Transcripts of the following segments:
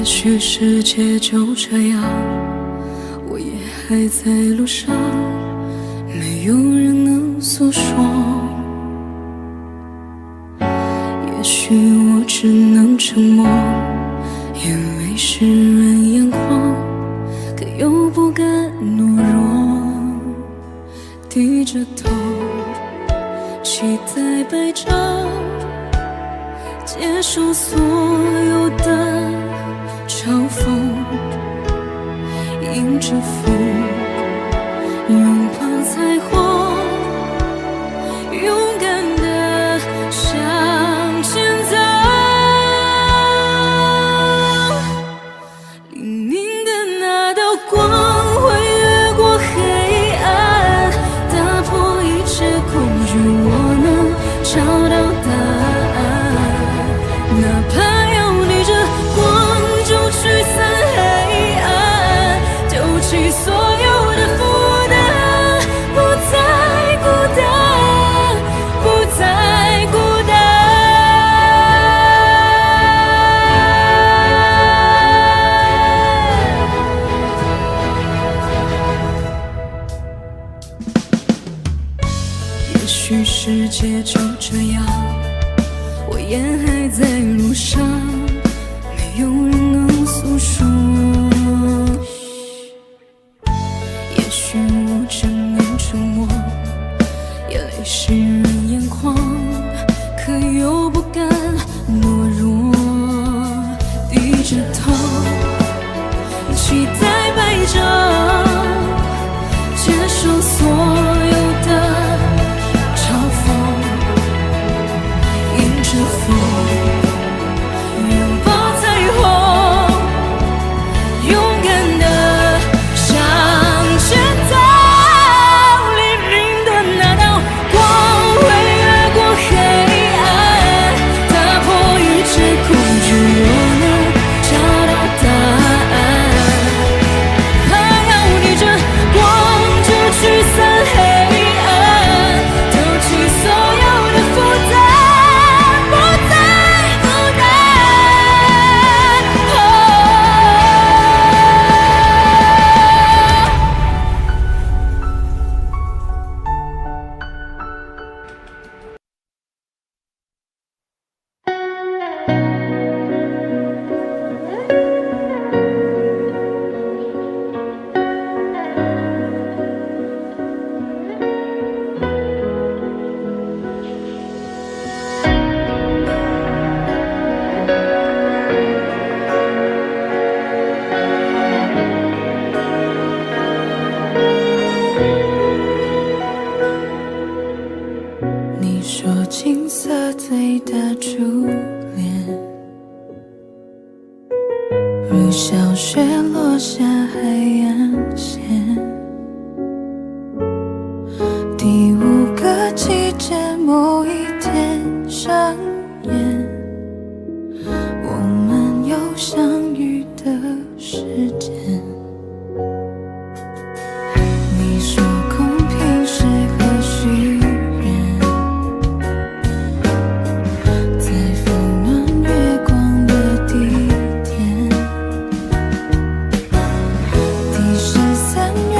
也许世界就这样，我也还在路上，没有人能诉说。也许我只能沉默，眼泪湿润眼眶，可又不敢懦弱，低着头，期待白昼，接受所有的嘲讽，迎着风，拥抱彩虹，勇敢地向前走。黎明的那道光会越过黑暗，打破一切恐惧，我能找到答案。哪怕要逆着光就驱散黑暗，丢弃所有的负担，不再孤单，不再孤单。也许世界就这样，我也还在路上，没有人能诉说。也许我只能沉默，眼泪湿润眼眶，可又不敢懦弱，低着头，期待白昼，接受所有的嘲讽，迎着风，拥抱彩虹，勇敢地向前走。黎明的那道光会越过黑暗，打破一切恐惧，我能找到答案。怕要逆着光就驱散黑暗，丢弃所有的负担，不再孤单。你说青涩最大初恋，如小雪落下海岸线，第五个季节某一天上演，我们有相遇的时间。你说公平适合许愿，在温暖月光的地点，第13月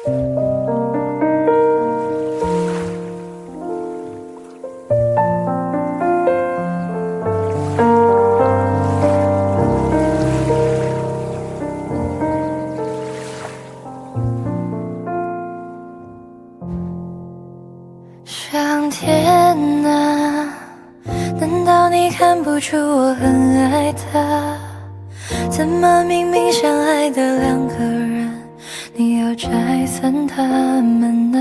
上天啊，难道你看不出我很爱他？怎么明明相爱的两个人，你要拆散他们呢？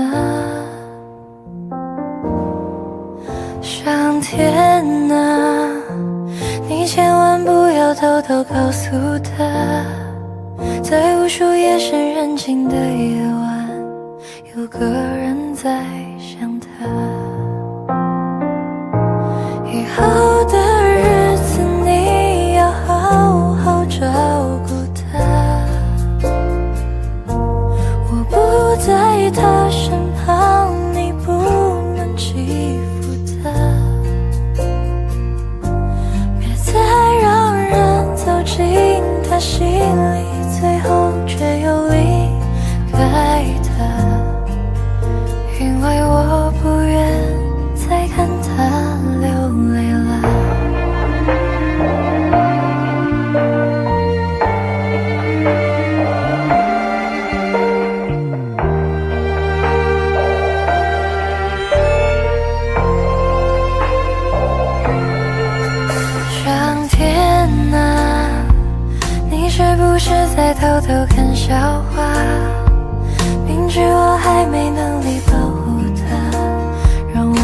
上天啊，你千万不要偷偷告诉他，在无数夜深人静的夜晚，有个人在想他。以后的日子你要好好照顾他，我不在他身旁，你不能欺负他，别再让人走进他心里，最后却又离开他。因为我不愿再看他流泪了。上天啊，你是不是在偷偷看笑话？明知我还没能力保护他，让我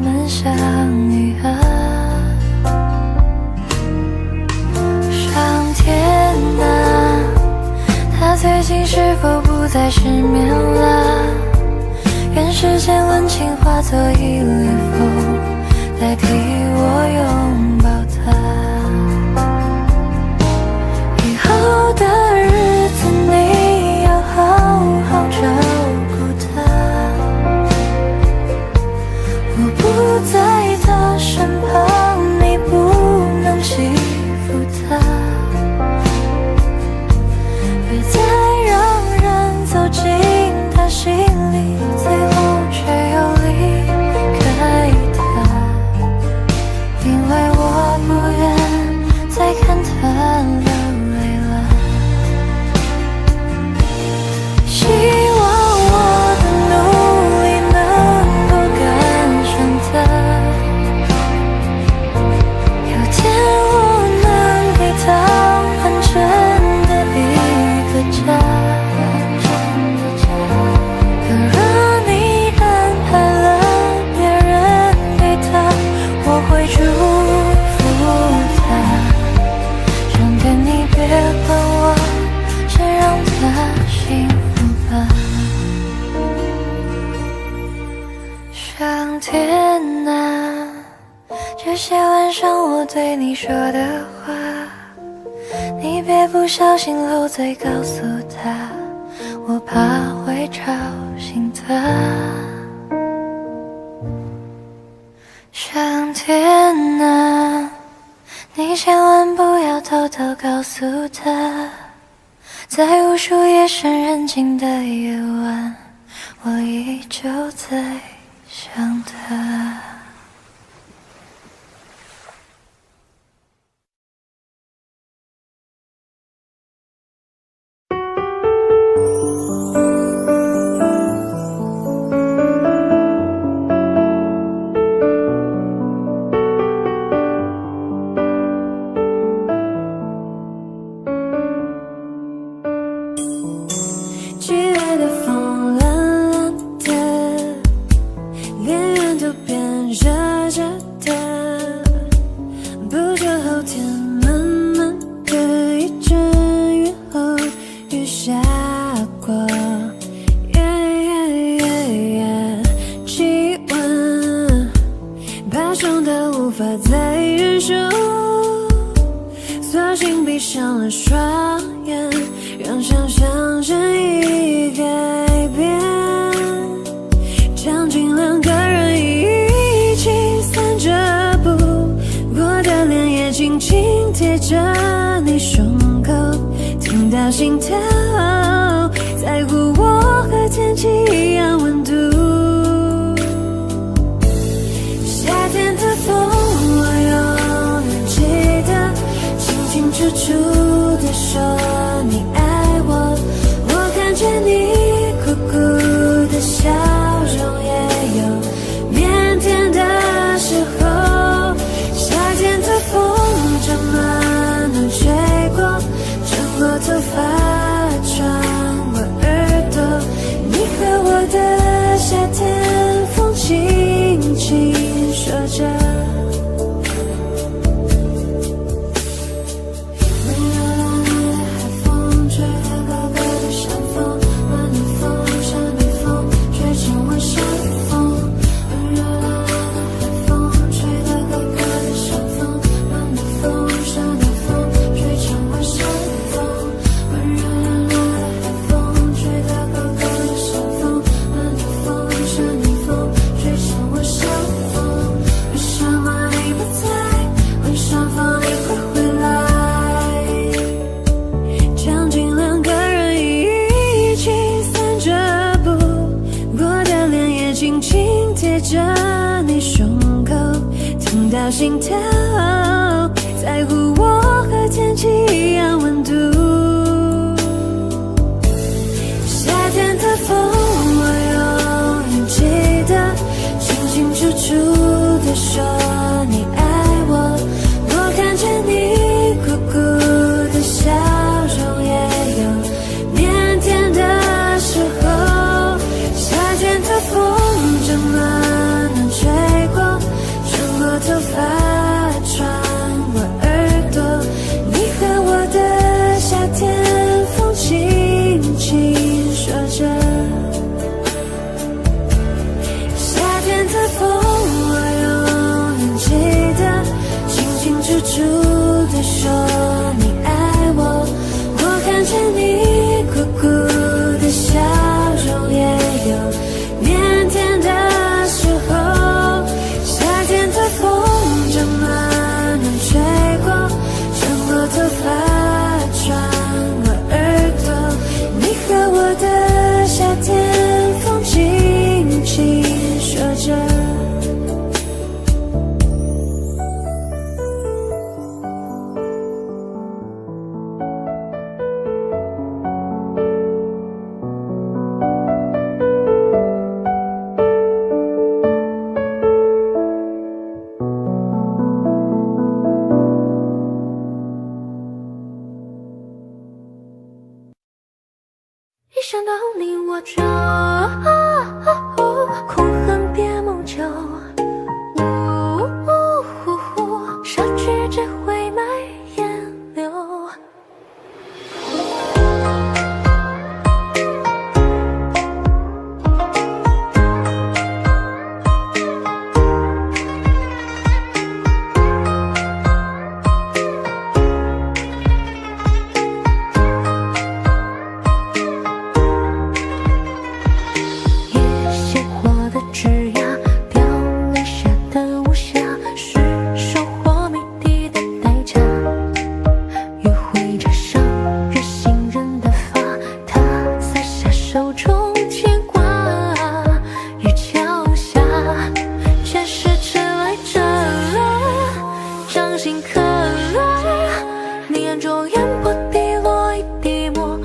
们相遇啊。上天啊，他最近是否不再失眠了？愿世间温情化作一缕风，代替我拥抱他。以后的日子你要好好照顾他，我不在他身旁，你不能欺负他，别再让人走进他心里，最后却又离开他。因为我不愿再看他流泪了。希望我的努力能够赶上他，有天我能给他完整的一个家。可若你安排了别人给他，我会祝福他。上天你别管我，先让他幸福吧。上天啊，这些晚上我对你说的话，你别不小心漏嘴告诉他，我怕会吵醒他。上天啊，你千万不要偷偷告诉他，在无数夜深人静的夜晚，我依旧在想他。七月的风冷冷的，连云都变热热的，不久后天闷闷的，一阵雨后雨下过，气温爬升到无法再忍受，索性闭上了双眼，让想象真意改变，将近两个人一起散着步过的脸，也紧紧贴着你胸口，听到心跳，在乎我和天气一样温度。夏天的风，我永远记得，清清楚楚地说你爱我。我看见你苦苦的笑容，也有腼腆的时候。夏天的风这么能吹过，穿过头发，穿过耳朵。你和我的夏天，风轻轻说着。温柔冷冷的海风，吹得高高的山峰，暖暖风，山暖风，吹成我相逢。温柔冷冷的海风，吹得高高的山峰，暖暖风，山暖风，吹成我相逢。温柔冷冷的海风，吹得高高的山峰，暖暖风，山暖风，吹成我相逢。为什么你不在？为什么你会回来？将近2个人一起散着步，我的脸也紧紧贴着你胸口，痛到心跳，在乎我和天气一样温度。夏天的风，我永远记得，清清楚楚地说你爱我。我看见你苦苦的笑容，也有腼腆的时候。夏天的风这么能吹过，穿过头发，穿过耳朵。你和我的夏天，风轻轻说着。夏天的风，我永远记得，清清楚楚地说你爱我。我看见你苦苦的笑容，也有腼腆的时候。夏天的风这么能吹过，穿过头发，穿过耳朵。你和我的夏天，风轻轻说着。一想到你我就苦恨别梦久，失去只会埋眼流。一些花的枝桠凋零下的无暇，是收获谜底的代价。余晖着伤人心人的发，他撒下手中牵挂。雨桥下，前世迟来者了，掌心刻了，你眼中烟波滴落一滴墨。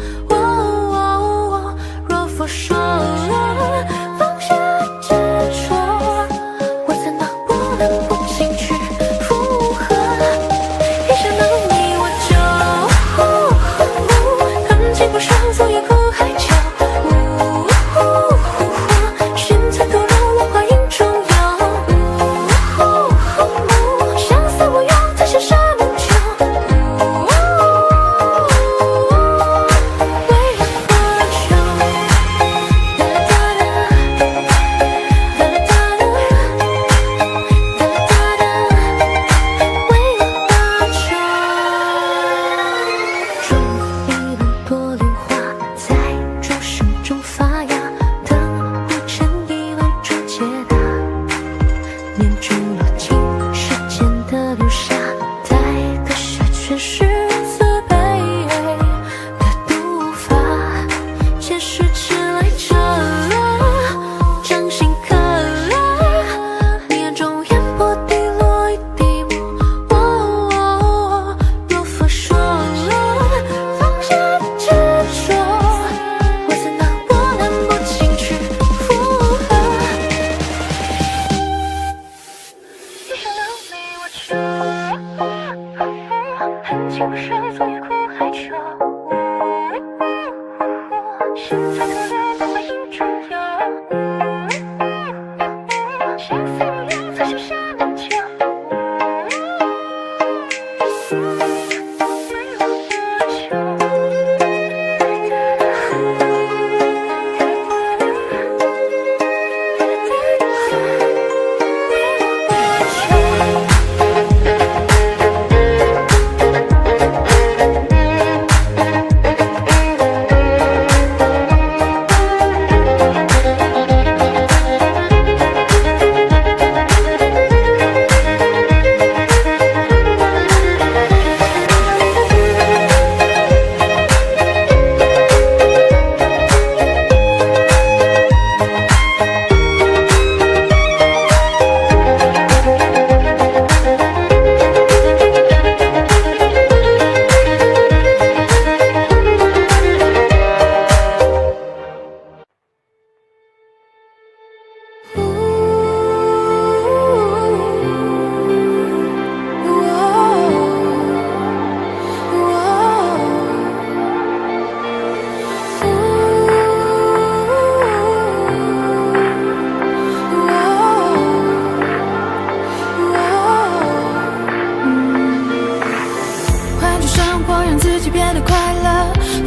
若佛说了，放下执着，我怎能不能不进去附和？一想到你我就恨情不上，昨夜苦海桥。心在突然在回忆中游，像飞鸟在树下练球，没有要求。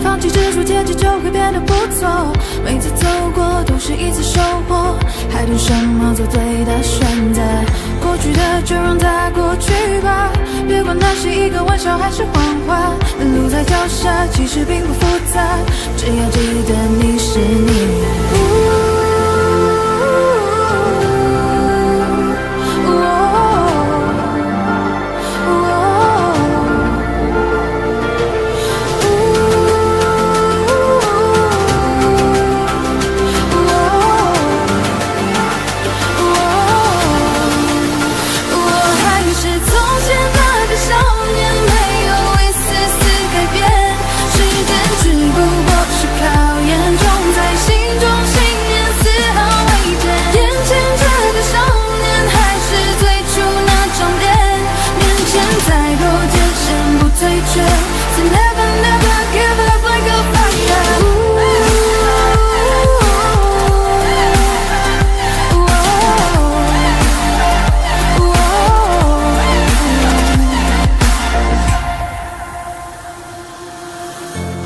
放弃执着，天气就会变得不错。每次走过都是一次收获，还等什么做对的选择？过去的就让它过去吧，别管那是一个玩笑还是谎话。路在脚下，其实并不复杂，只要记得你是你。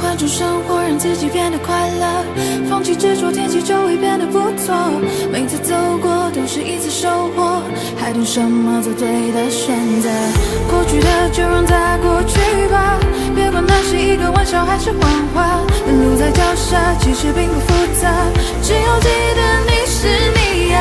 换种生活，让自己变得快乐，放弃执着，天气就会变得不错。每次走过都是一次收获，还等什么做对的选择？过去的就让它过去吧，别管那是一个玩笑还是谎话。路在脚下，其实并不复杂，只要记得你是你呀。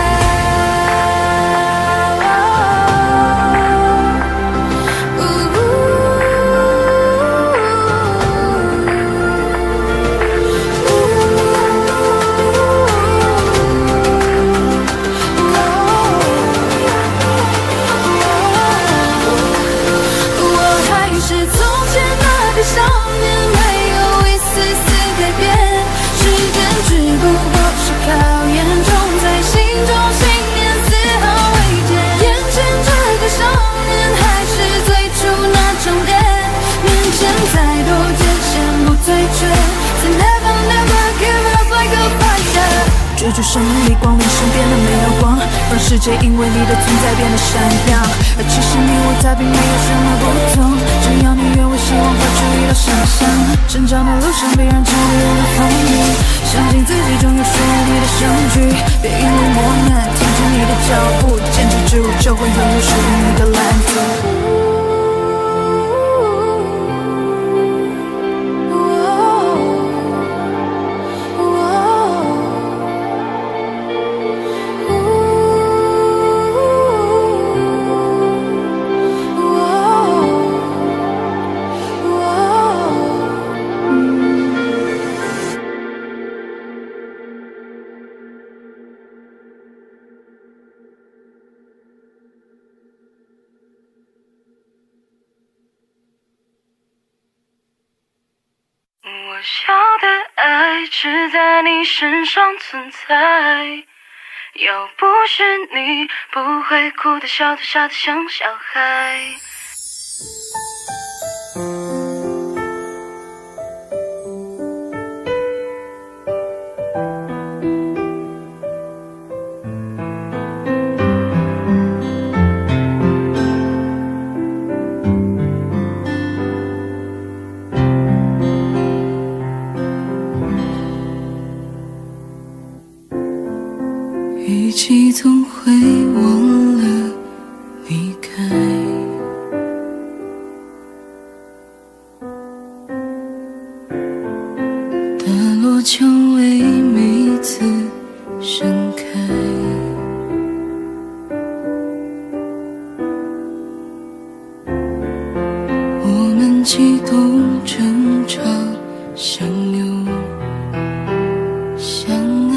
追逐生命里光临身边的每道光，让世界因为你的存在变得闪亮。而其实你我他并没有什么不同，只要你愿为希望付出一道想象。成长的路上必然经历了风雨，相信自己终有属于你的相聚。别因为磨难停止你的脚步，坚持之路就会拥有属于你的蓝图。我要的爱只在你身上存在，要不是你，不会哭得笑得傻得像小孩。一起总会忘了离开。大落蔷薇每次盛开，我们激动争吵相拥相爱，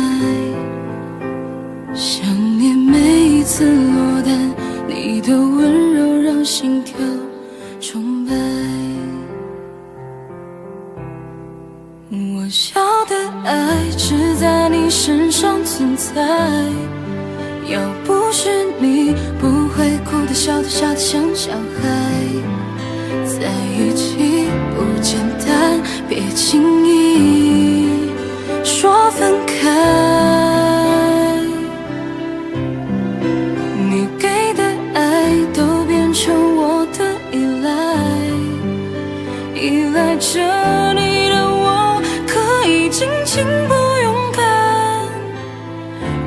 想念每一次落单，你的温柔让心跳崇拜。我要的爱只在你身上存在，要不是你，不会哭的笑的傻的像小孩。在一起不简单，别轻易说分开。你给的爱都变成我的依赖，依赖着你的我可以尽情不勇敢，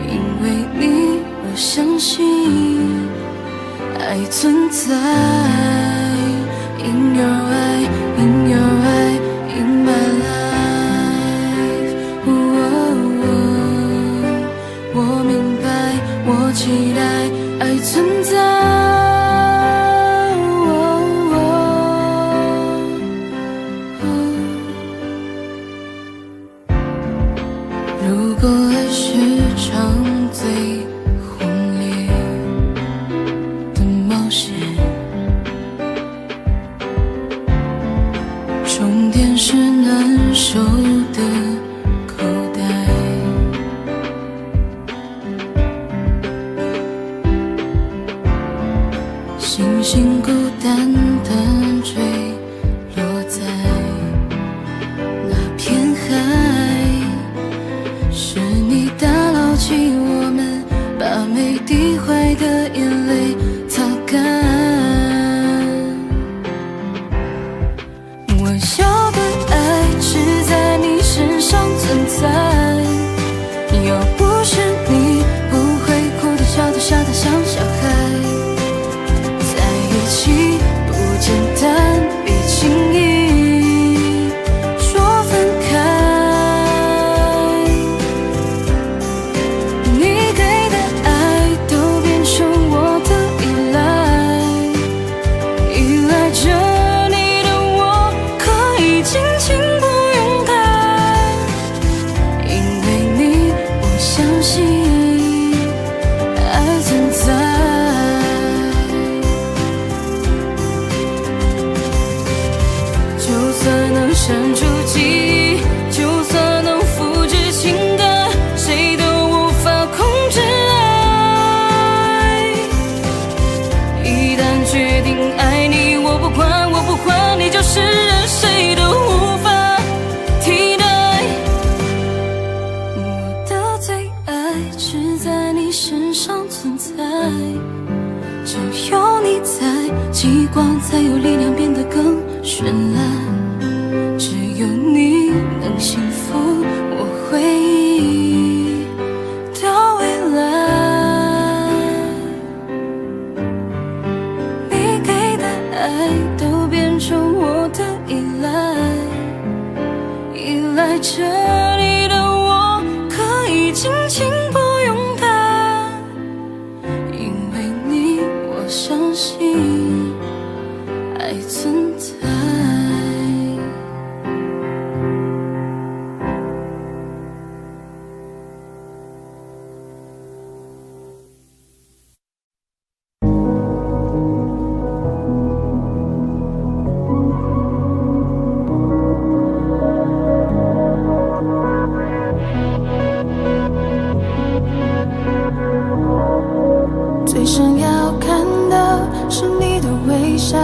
因为你我相信爱存在。In your eye, in your eye, in my life. 我明白，我期待爱存在。如果爱是场最轰烈的冒险，终点是难受的口袋。星星孤单地坠落在那片海，是你打捞起我们，把每滴坏的眼泪擦干。我要的爱只在你身上存在，要不是你，不会哭的笑的傻的像小孩。在一起不简单，别轻易说分开。你给的爱都变成我的依赖，依赖着尽情不勇敢，因为你我相信爱存在。就算能删除记忆，就算能复制情感，谁都无法控制爱。一旦决定爱你，我不管我不管，你就是人，谁都无法替代。我的最爱只在你身上存在，只有你在，极光才有力量变得更绚烂。只有你能幸福我回忆的未来。你给的爱都变成我的依赖，依赖着你的我可以尽情不勇敢，因为你我相信爱存在。最想要看到是你的微笑，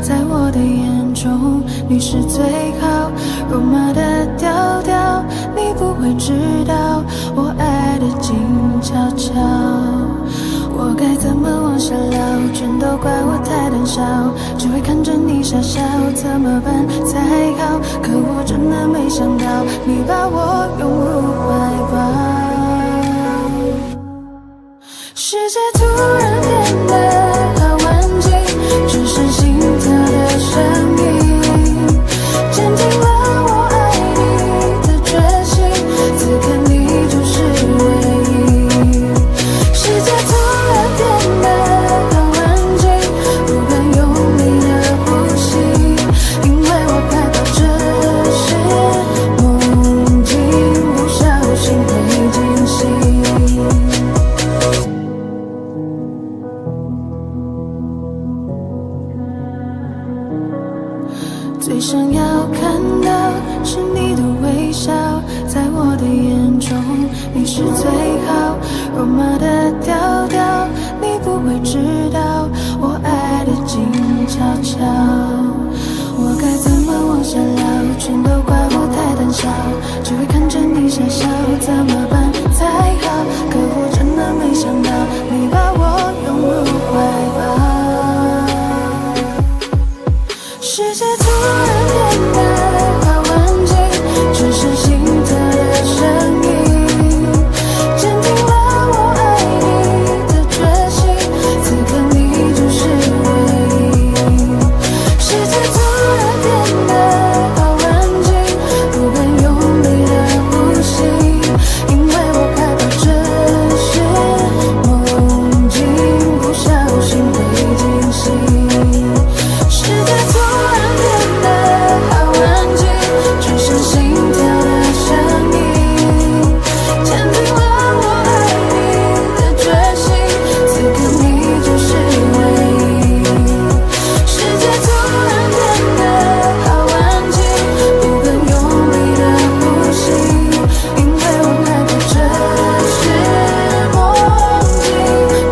在我的眼中你是最好。肉麻的调调，你不会知道我爱的静悄悄。我该怎么往下聊？全都怪我太胆小，只会看着你傻笑，怎么办才好？可我真的没想到，你把我拥入怀抱。么的调调，你不会知道我爱的静悄悄。我该怎么往下聊？全都怪我太胆小，只会看着你傻笑，怎么办才好？可我真的没想到，你把我拥入怀抱。世界突然变得好安静，只剩心跳的声音，坚定了我爱你的决心。此刻你就是唯一。世界突然变得好安静，不敢用力的呼吸，因为我害怕这是梦境，不小心会惊醒。世界突然变得好安静，只剩心跳的声音，坚定了我爱你的决心。此刻你就是唯一。世界突然变得好安静，不敢用力的呼吸，因为我害怕这是梦境，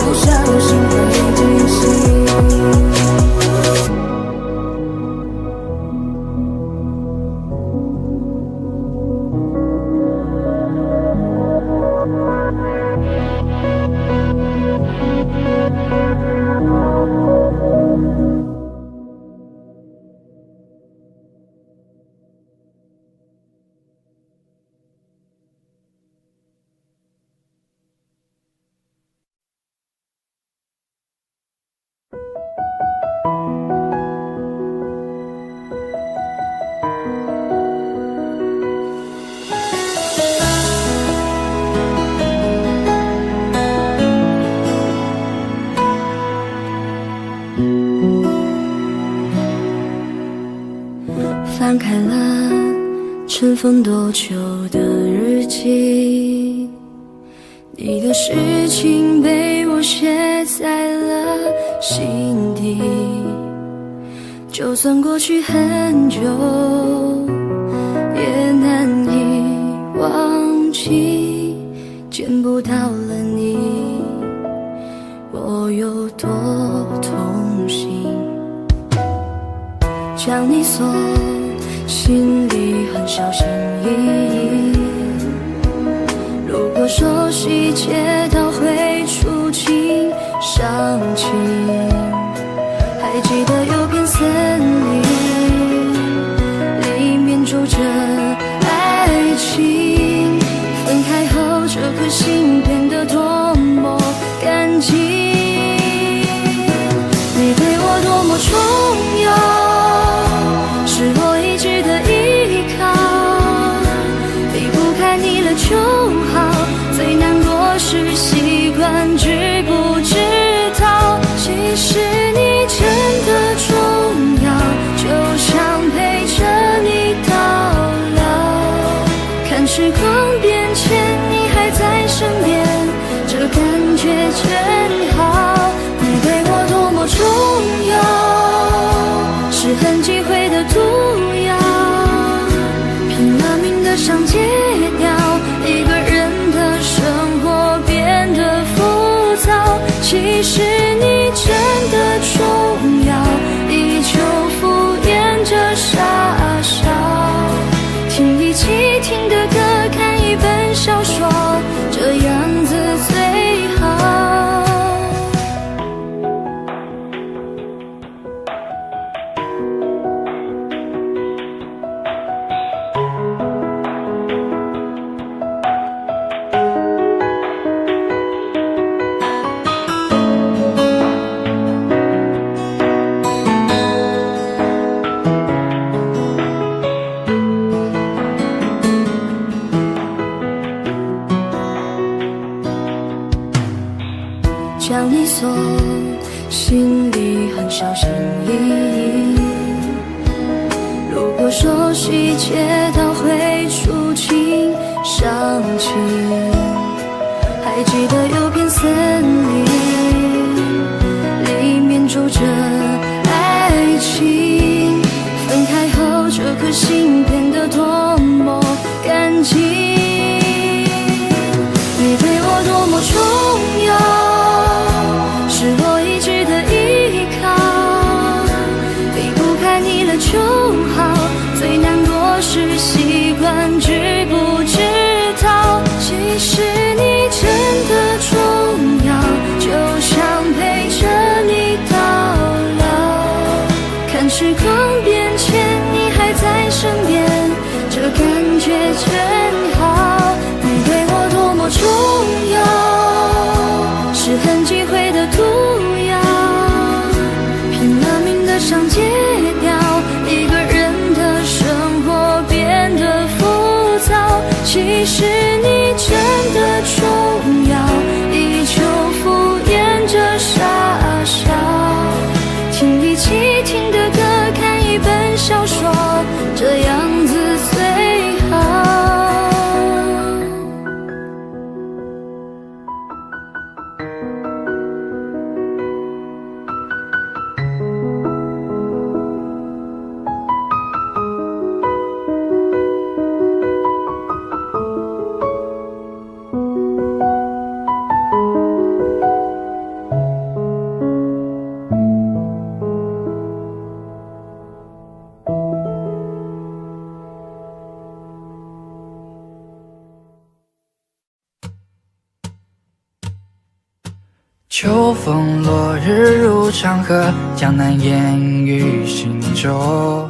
不小心会惊醒。翻开了尘封多久的日记，你的事情被我写在了心底。就算过去很久，也难以忘记。见不到了你，我有多痛心。将你锁心里很小心翼翼，如果说细节都会触景伤情，还记得有片森林，里面住着爱情，分开后这颗心变得多么干净。你对我多么重要，是我一直的依靠，离不开你了就好，最难过是习惯知不知道，其实你真的重要，就想陪着你到老。看时光变迁，你还在身边，这感觉真好。你对我多么重要，是很忌讳的毒药，拼了命的想戒掉，一个人的生活变得浮躁。其实你真的重要，依旧敷衍着傻笑，听一起听的歌，看一本小说，这样子最好。将你锁心里很小心翼翼，如果说细节都会触景伤情，还记得有片森林，里面住着爱情，分开后这颗心变得多么干净。你对我多么重全好。你对我多么重要，是很忌讳的毒药，拼了命的想戒掉，一个人的生活变得浮躁。其实你真的重要，依旧敷衍着傻笑，听一起听的歌，看一本小说，这样子最好。秋风落日入长河，江南烟雨行舟。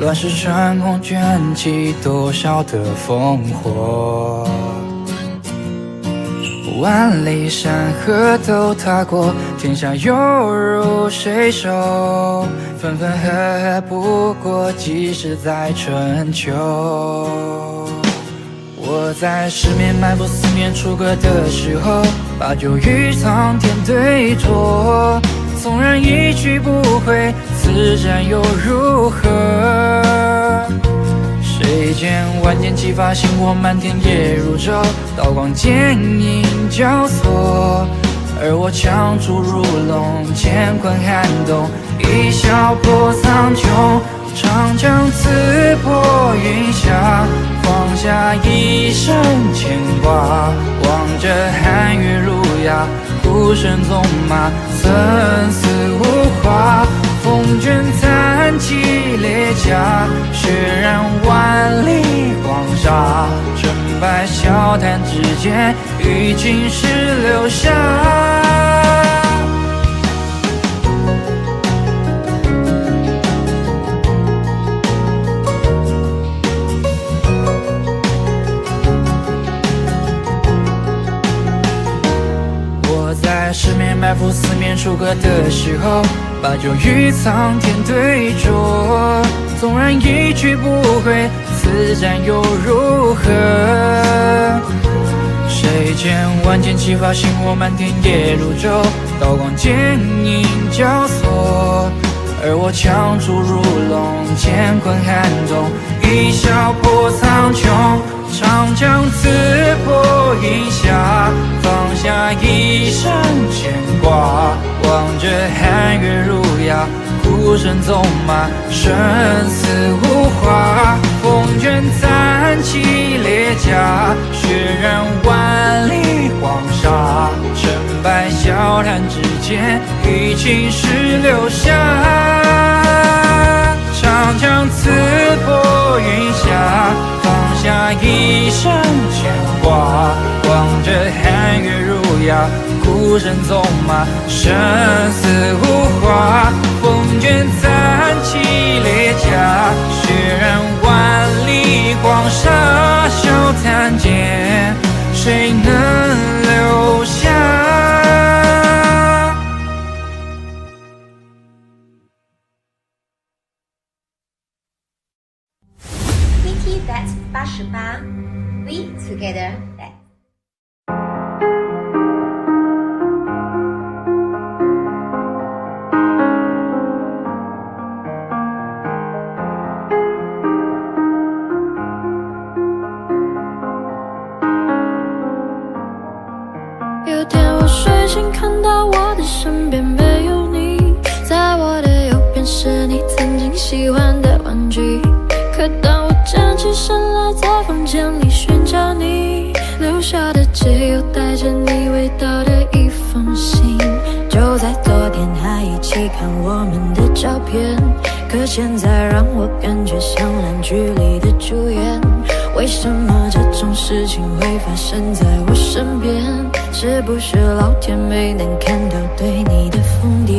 乱世穿空卷起多少的烽火，万里山河都踏过，天下又如谁手？分分合合不过几时在春秋。我在十面埋伏四面楚歌的时候，把酒与苍天对酌。纵然一去不回，此战又如何？谁见万箭齐发，星火漫天夜如昼，刀光剑影交错。而我枪出如龙，乾坤撼动，一笑破苍穹。长江刺破云霞，放下一生牵挂。望着寒月如鸦，孤身纵马，生死无话。风卷残骑列甲，血染万里黄沙。纯白笑谈之间，与青史留下。在十面埋伏四面楚歌的时候，把酒与苍天对酌。纵然一去不回，此战又如何？谁见万箭齐发，星火漫天夜如昼，刀光剑影交错。而我枪出如龙，乾坤撼动，一笑破苍穹。长江刺破云霞，放下一生牵挂。望着寒月如鸦，孤身纵马，生死无话。风卷残骑列甲，血染万里黄沙。纯白笑谈之间，与青史留下。长江刺破云霞，放下一生牵挂。望着寒月如鸦，孤身纵马，生死无话。风卷残骑列甲，血染万里黄沙。笑谈间，谁能留下？PT That 88 We Together That。有天我睡醒，看到我的身边没有你，在我的右边是你曾经喜欢的玩具。可当我站起身来，在房间里寻找你留下的，只有带着你味道的一封信。就在昨天还一起看我们的照片，可现在让我感觉像烂剧里的主演。为什么这种事情会发生在我身边？是不是老天没能看到对你的疯癫？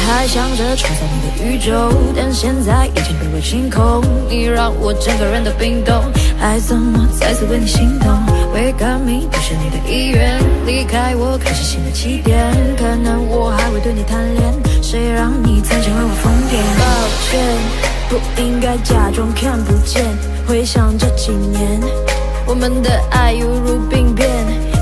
还想着创造你的宇宙，但现在已经被我清空。你让我整个人都冰冻，还怎么再次为你心动？为革命不是你的意愿，离开我开始新的起点，可能我还会对你贪恋，谁让你曾经为我疯癫？抱歉，不应该假装看不见。回想这几年，我们的爱犹如病变，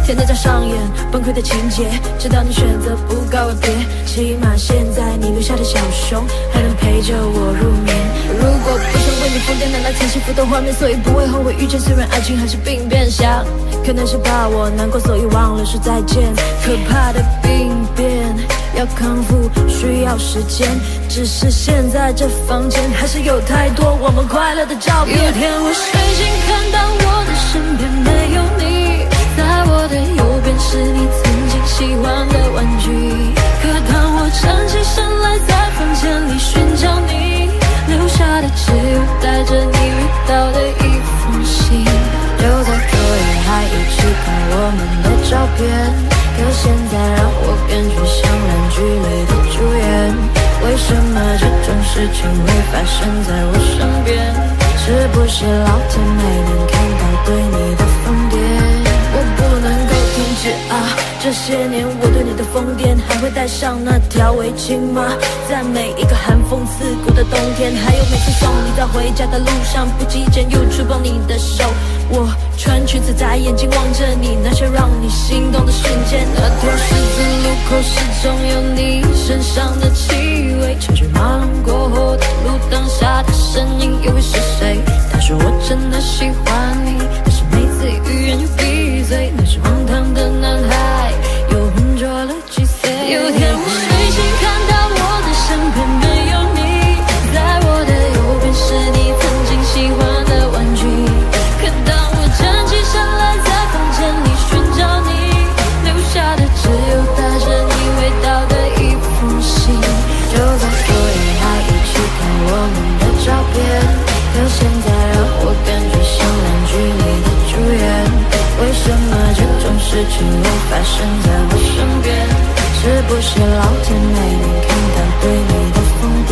天天在上演崩溃的情节，直到你选择不告而别。起码现在你留下的小熊还能陪着我入眠。如果不想为你疯癫，难来曾幸福的画面，所以不会后悔遇见。虽然爱情还是病变，想可能是怕我难过，所以忘了说再见。可怕的病变要康复需要时间，只是现在这房间还是有太多我们快乐的照片。有天我睡醒看到我的身边没有你，在我的右边是你曾经喜欢的玩具，可当我站起身来在房间里寻找你，留下的只有带着你味道的一封信。就在昨夜还一起看我们的照片，可现在让我变成像烂剧里的主演。为什么这种事情会发生在我身边？是不是老天没能看到对你的疯癫？我不能够停止啊！这些年我对你的疯癫，还会带上那条围巾吗？在每一个寒风刺骨的冬天，还有每次送你在回家的路上，不经意间又触碰你的手。我穿裙子在眼睛望着你，那些让你心动的瞬间。那条十字路口始终有你身上的气味，车水马龙过后的路灯下的身影又会是谁？他说我真的喜欢你，但是每次欲言又闭嘴，那是荒唐的男孩又浑浊了几岁。有天我睡醒看到我的身边没有你，在我的右边是你曾经喜欢的玩具，可当我站起身来在房间里寻找你，留下的只有带着你味道的一封信。就在昨夜还一起看我们的照片，可现在让我感觉像烂剧里的主演。为什么这种事情会发生在我身边？是不是老天没能看到对你的疯癫？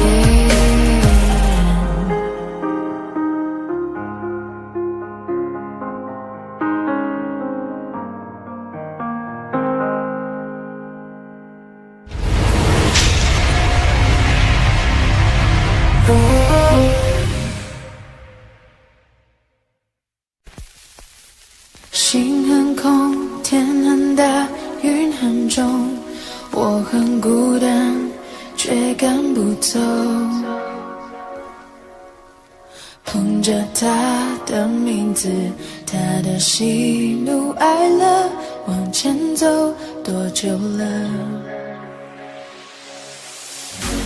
心很空，天很大，云很重，我很孤单，却赶不走。捧着他的名字，他的喜怒哀乐，往前走多久了？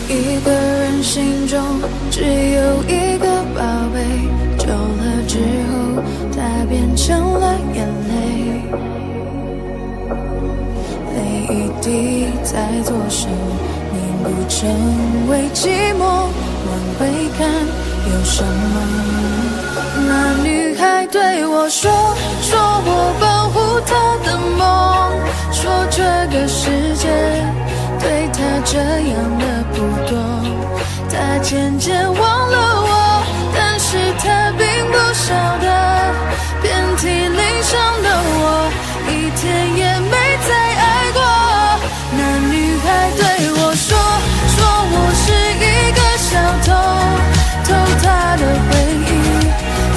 一个人心中只有一个宝贝，久了之后，它变成了眼泪。泪一滴在左手，凝固成为寂寞。往回看，有什么？那女孩对我说，说我保护她的梦，说这个世界对她这样的不多，她渐渐忘了我，但是她并不晓得，遍体鳞伤的我，一天也没再爱过。那女孩对我说，说我是一个小偷，偷她的回忆，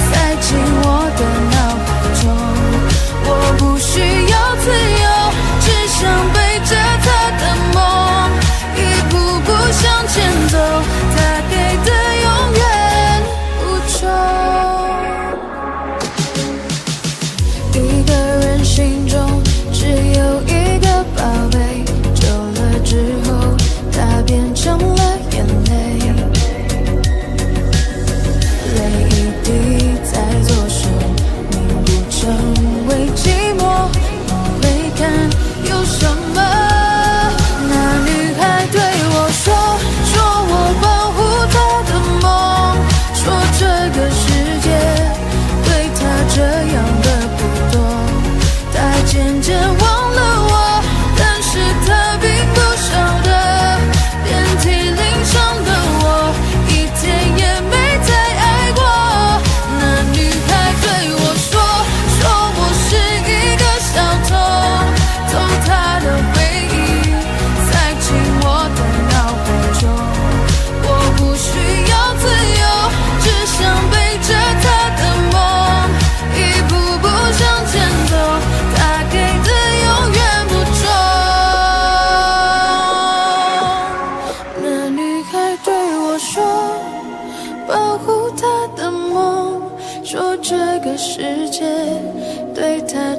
塞进我的脑海中。我不需要自由，只想背着她的梦，一步步向前走，她给的永远不重。一个人心中只有一个宝贝，久了之后，它变成了眼泪。泪一滴在左手，凝固成为寂寞。往回看，有什么？那女孩对我说，说我保护她的梦，说这个世界对她这样的不多，她渐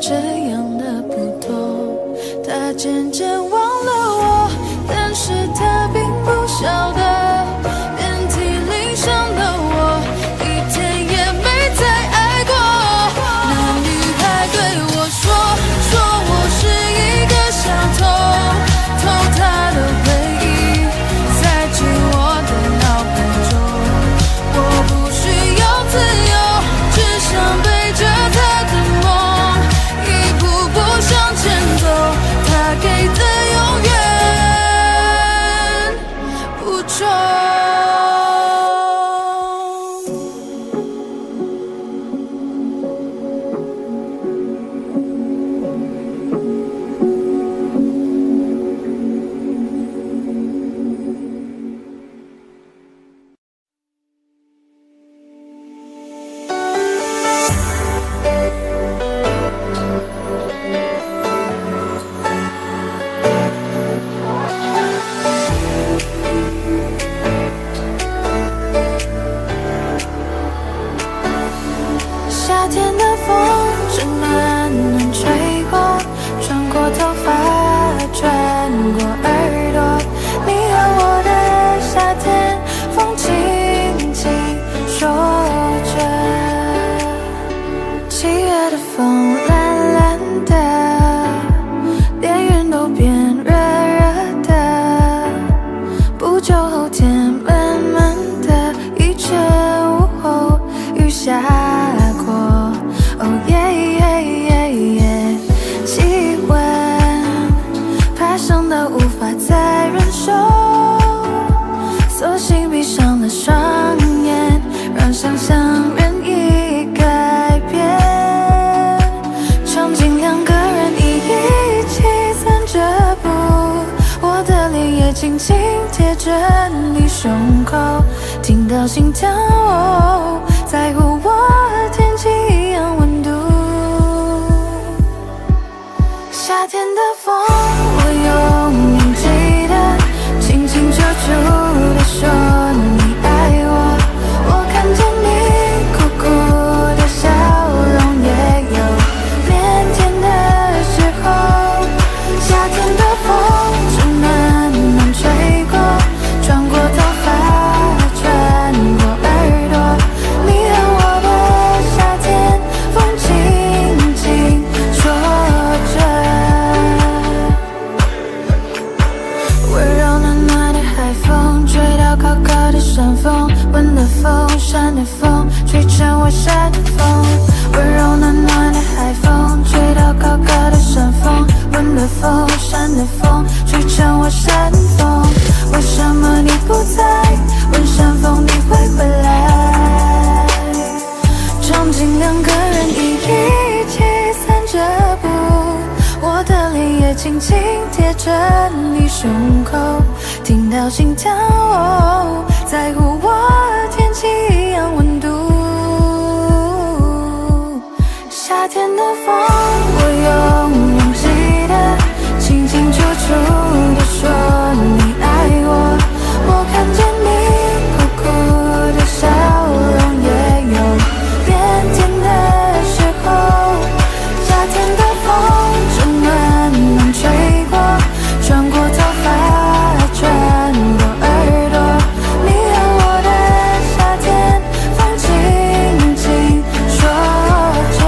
这样的不同。他渐渐忘了我，但是他并不晓得，遍体鳞伤的我，一天也没再爱过。那女孩对我说，我是一个小偷，偷她的回忆，塞进我的脑海中。我不需要自由，只想背着她的梦，一步步向前走。她给的永远不重。夏天的风正暖暖吹过，穿过头发，穿过耳朵。你和我的夏天，风轻轻说着。7月的风蓝蓝的，连云都变热热的。不久后天慢慢的，一阵午后雨下。气温爬升到无法再忍受，索性闭上了双眼，让想象任意改变。场景2个人一起散着步，我的脸也轻轻贴着你胸口，听到心跳在乎我天气一样温度。夏天的风，我永远记得，清清楚楚地说你爱我。我看见你苦苦的笑容，也有腼腆的时候。夏天的风正暖暖吹过，穿过头发，穿过耳朵。你和我的夏天，风轻轻说着。温柔暖暖的海风，吹到高高的山峰，温的风，山的风，吹成我山的风。温柔暖暖的海风，吹到高高的山峰，温的风，山的风，吹成我山风。为什么你不在？问山风你会回来？场景2个人一起散着步，我的脸也轻轻贴着你胸口，听到心跳在乎我天气一样温度。夏天的风，我永远记得，清清楚楚地说你爱我。我看见你苦苦的笑容，也有腼腆的时候。夏天的风正暖暖吹过，穿过头发，穿过耳朵。你和我的夏天，风轻轻说着。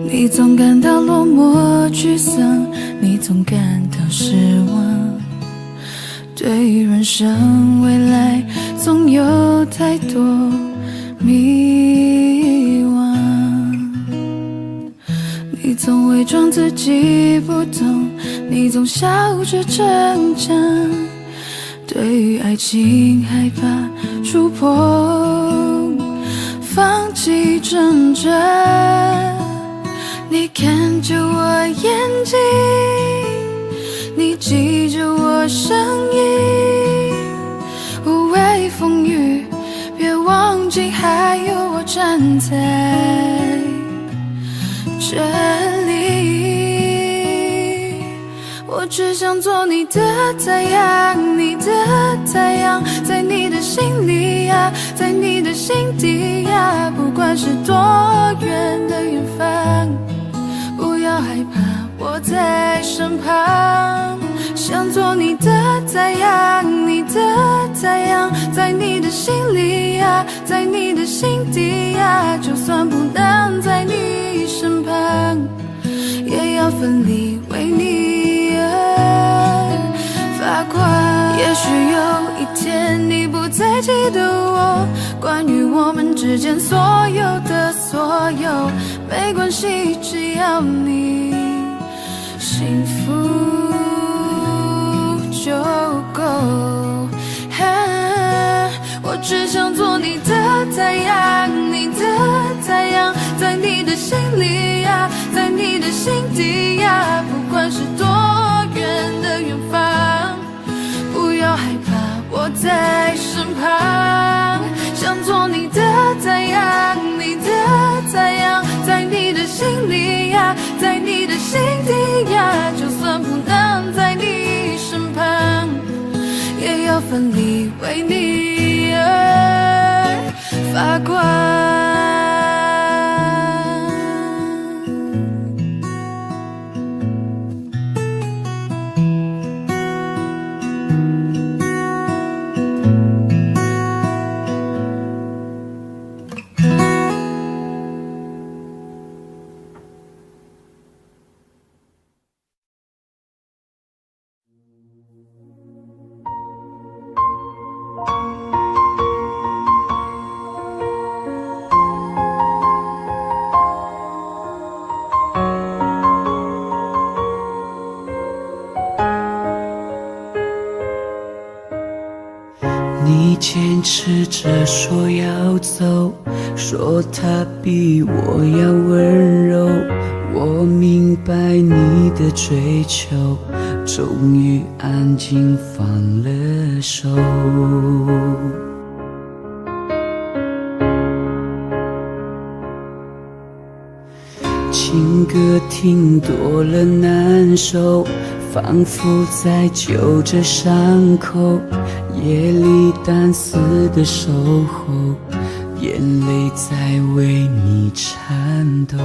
你总感到落寞沮丧，你总感到失望，对于人生未来总有太多迷惘。你总伪装自己不懂，你总笑着逞强，对于爱情害怕触碰，放弃挣扎。你给静，你记着我声音，无畏风雨，别忘记还有我站在这里。我只想做你的太阳，你的太阳，在你的心里呀，在你的心底呀，不管是多远的远方，不要害怕，我在身旁。想做你的太阳，你的太阳，在你的心里呀，在你的心底呀，就算不能在你身旁，也要奋力为你而发光。也许有一天你不再记得我，关于我们之间所有的所有，没关系，只要你幸福就够。我只想做你的太阳，你的太阳，在你的心里呀，在你的心底呀，不管是多远的远方，不要害怕，我在身旁。想做你的太阳，你的太阳，在你的心里呀，在你的心底呀，就算不能在你身旁，也要奋力为你而发光。你坚持着说要走，说他比我要温柔，我明白你的追求，终于安静放了手。情歌听多了难受，仿佛在揪着伤口，夜里单丝的守候，眼泪在为你颤抖。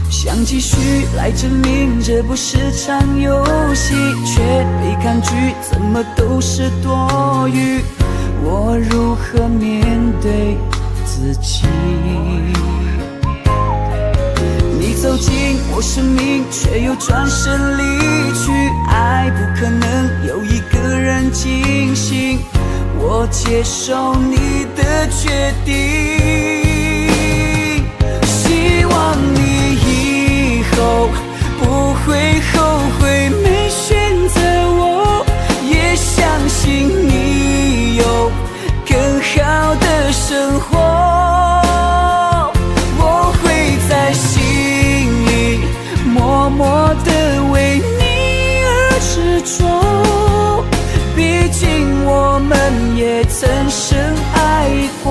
想继续来证明这不是场游戏，却被抗拒，怎么都是多余。我如何面对自己？你走进我生命，却又转身离去。爱不可能有一个人进行，我接受你的决定。希望你以后不会后悔没选择我，也相信你有更好的生活。我会在心里默默地为你而执着，毕竟我们也曾深爱过。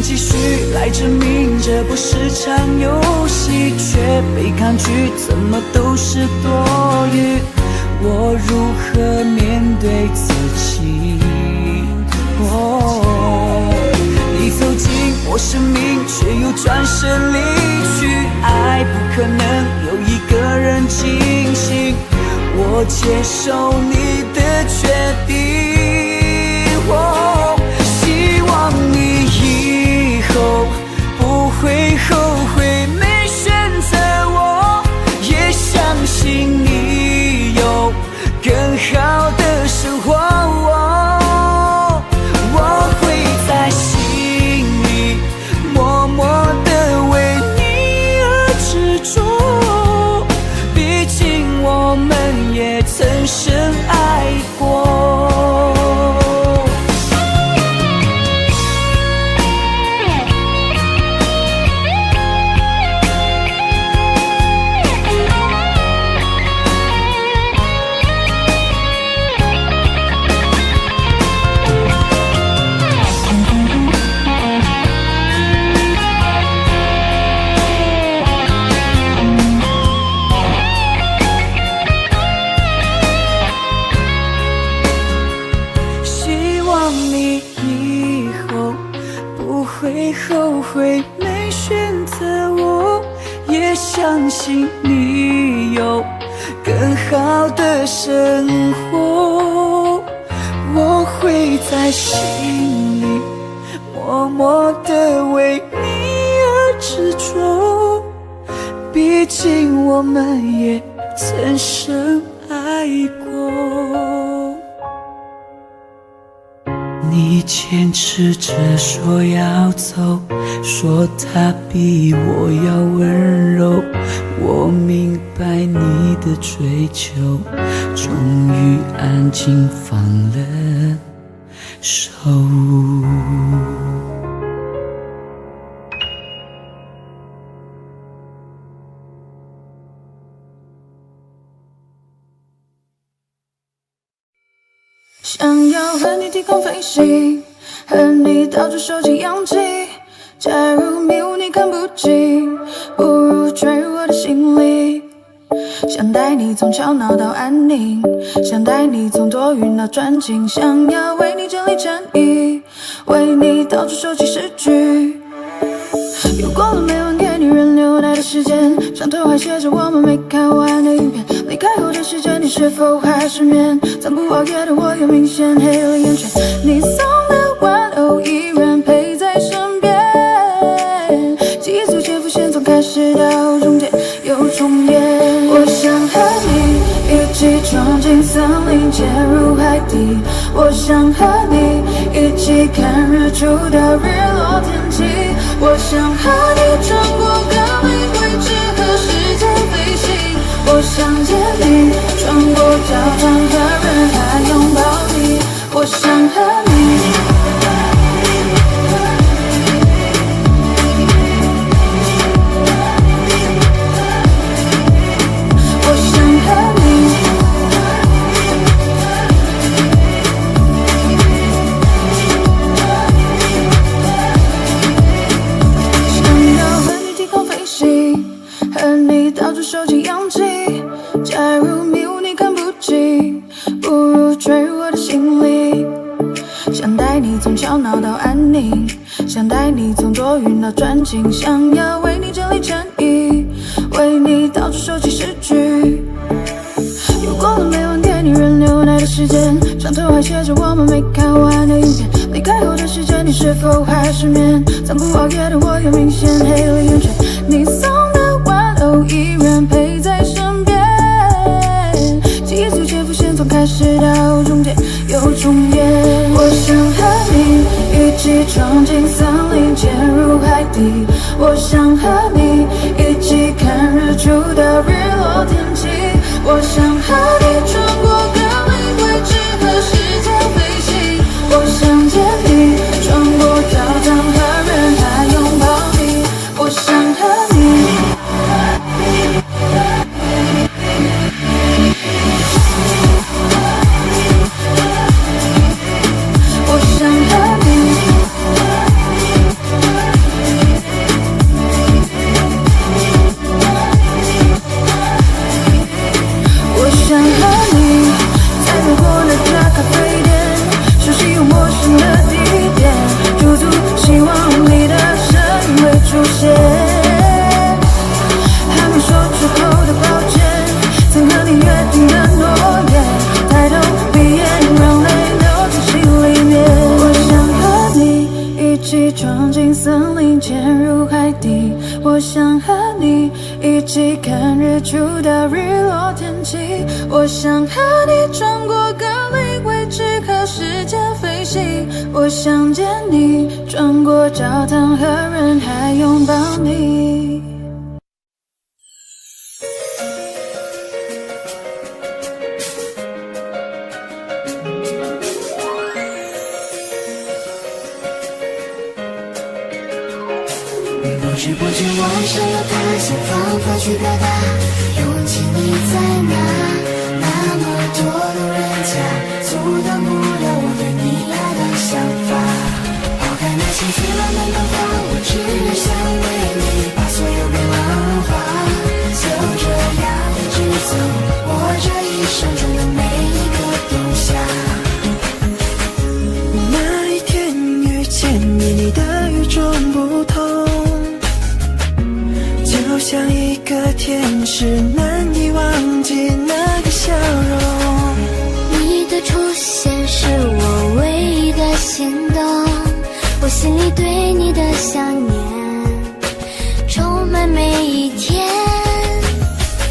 继续来证明这不是场游戏，却被抗拒，怎么都是多余。我如何面对自己？你走进我生命，却又转身离去。爱不可能有一个人进行，我接受你的决定。希望你以后不会后悔没选择我，也相信你有更好的生会没选择，我也相信你有更好的生活。我会在心里默默地为你而执着，毕竟我们也曾深爱过。你坚持着说要走，说他比我要温柔，我明白你的追求，终于安静放了手。想要和你低空飞行，和你到处收集氧气。假如迷雾你看不清，不如坠入我的心里。想带你从吵闹到安宁，想带你从多云到专情。想要为你整理诚意，为你到处收集诗句。又过了每晚给你人流奶的时间，上头还写着我们没看完的影片。离开后的时间，你是否还失眠？暂不熬夜的我又明显黑了眼圈。你送的玩偶依然陪在身边，记忆逐渐浮现，从开始到终点又重演。我想和你一起闯进森林，潜入海底。我想和你一起看日出到日落天气。我想和你穿过各类位置和时间飞行。我想见你，穿过教堂和人海拥抱你。我想和你。和你到处收集氧气，假如迷雾你看不清，不如坠入我的心里。想带你从吵闹到安宁，想带你从多云到专情。想要为你整理诚意，为你到处收集诗句。又过了每晚给你人流奶的时间，上头还写着我们没看完的影片。离开后的时间，你是否还失眠？暂不熬夜的我又明显黑了眼圈。你送的玩偶依然陪在身边，记忆逐渐浮现，从开始到终点又重演。我想和你一起闯进森林，潜入海底。我想和你一起看日出到日落天气。我想和你穿过各类位置和时间飞行。我想见你，穿过教堂和人海拥抱你。我想和你。我想和你。我想和你，在路过那家咖啡店，熟悉又陌生的地点，驻足希望你的身影会出现。还没说出口的抱歉，曾和你约定的诺言，抬头闭眼让泪流进心里面。我想和你一起闯进森林，潜入海底。我想和你一起看日出到日落天气。我想和你穿过各类位置和时间飞行。我想见你，穿过教堂和人海拥抱你。不知不觉我想要他想方法去表达，勇气你在哪？那么多路人甲，阻挡不了我对你爱的想法。抛开那些纷乱的变化，我只想为你把所有变化融化。就这样一直走，我这一生中的每一个冬夏。那一天遇见你，你的与众不同。是难以忘记那个笑容。你的出现是我唯一的心动，我心里对你的想念充满每一天。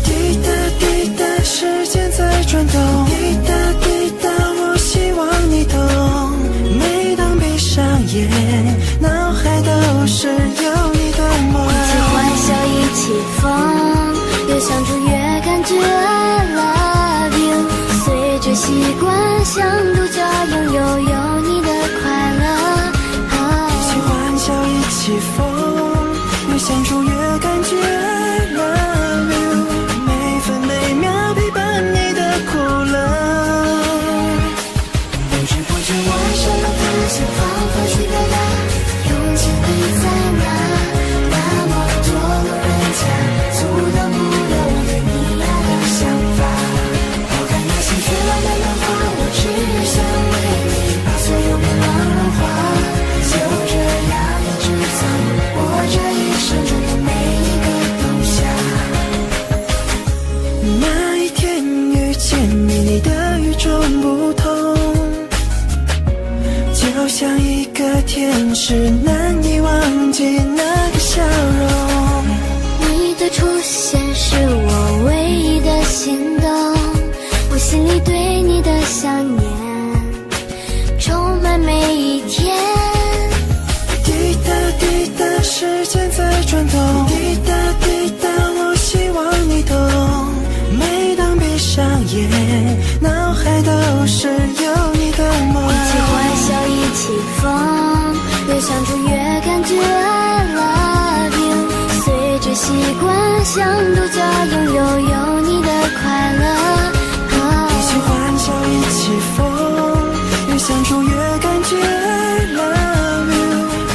滴答滴答，时间在转动，滴答滴答，我希望你懂。每当闭上眼，脑海都是有你的梦。一起欢笑，一起疯，越相处越感觉 I love you。随着习惯，像独角拥有你的快乐。一起欢笑，一起疯，越相处越感觉 I love you。每分每秒陪伴你的苦乐。不知不觉，我想要的心仿佛去表达，用尽力在哪？那么多路人甲，阻挡不了我对你爱的想法。抛开那些绚烂的浪花，我只想为你把所有变浪融化。就这样一直走，我这一生中的每一个冬夏。那一天遇见你，你的与众不同，就像一个天使，难以忘记那个笑容。你的出现是我唯一的心动，我心里对你的想念充满每一天。滴答滴答，时间在转动，滴答滴答，我希望你懂。每当闭上眼，脑海都是有你的梦。一起欢笑，一起疯，越相处越感觉 I love you。随着习惯，像独角拥有你的快乐。一起欢笑，一起疯，越相处越感觉 I love you。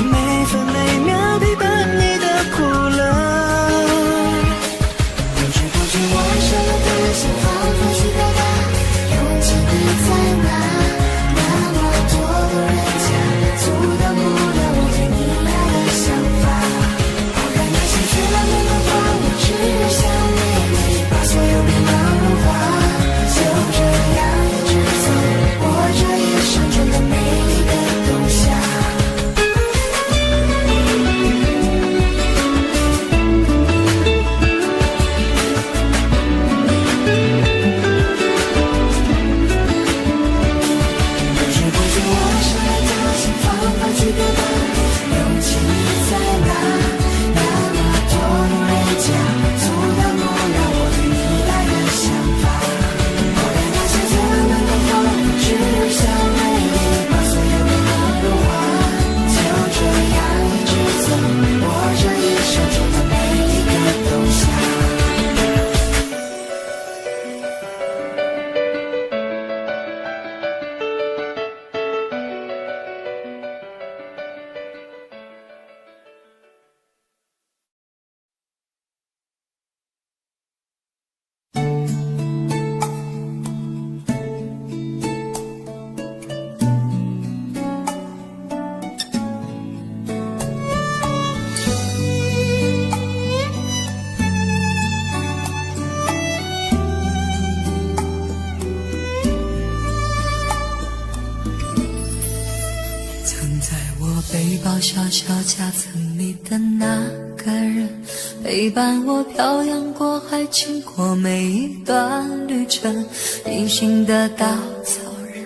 每分每秒陪伴你的苦乐。不知不觉，我想要的心仿佛去表达，用尽力在哪？那么多路人甲，阻挡不了我对你爱的想法。抛开那些绚烂的浪花，我只想为你把所有变浪融化。就这样一直走，我这一生中的每一个冬夏。不知不觉，我想要的心仿佛去表达，用尽力在哪？那么多路人甲，阻挡不了我对你爱的想法。抛开那些绚烂的浪花，我只想为你把所有变浪融化。就这样一直走，我这一生中的每一个冬夏。藏在我背包小小夹层里的那个人，陪伴我漂洋过海，经过每一段旅程。隐形的稻草人，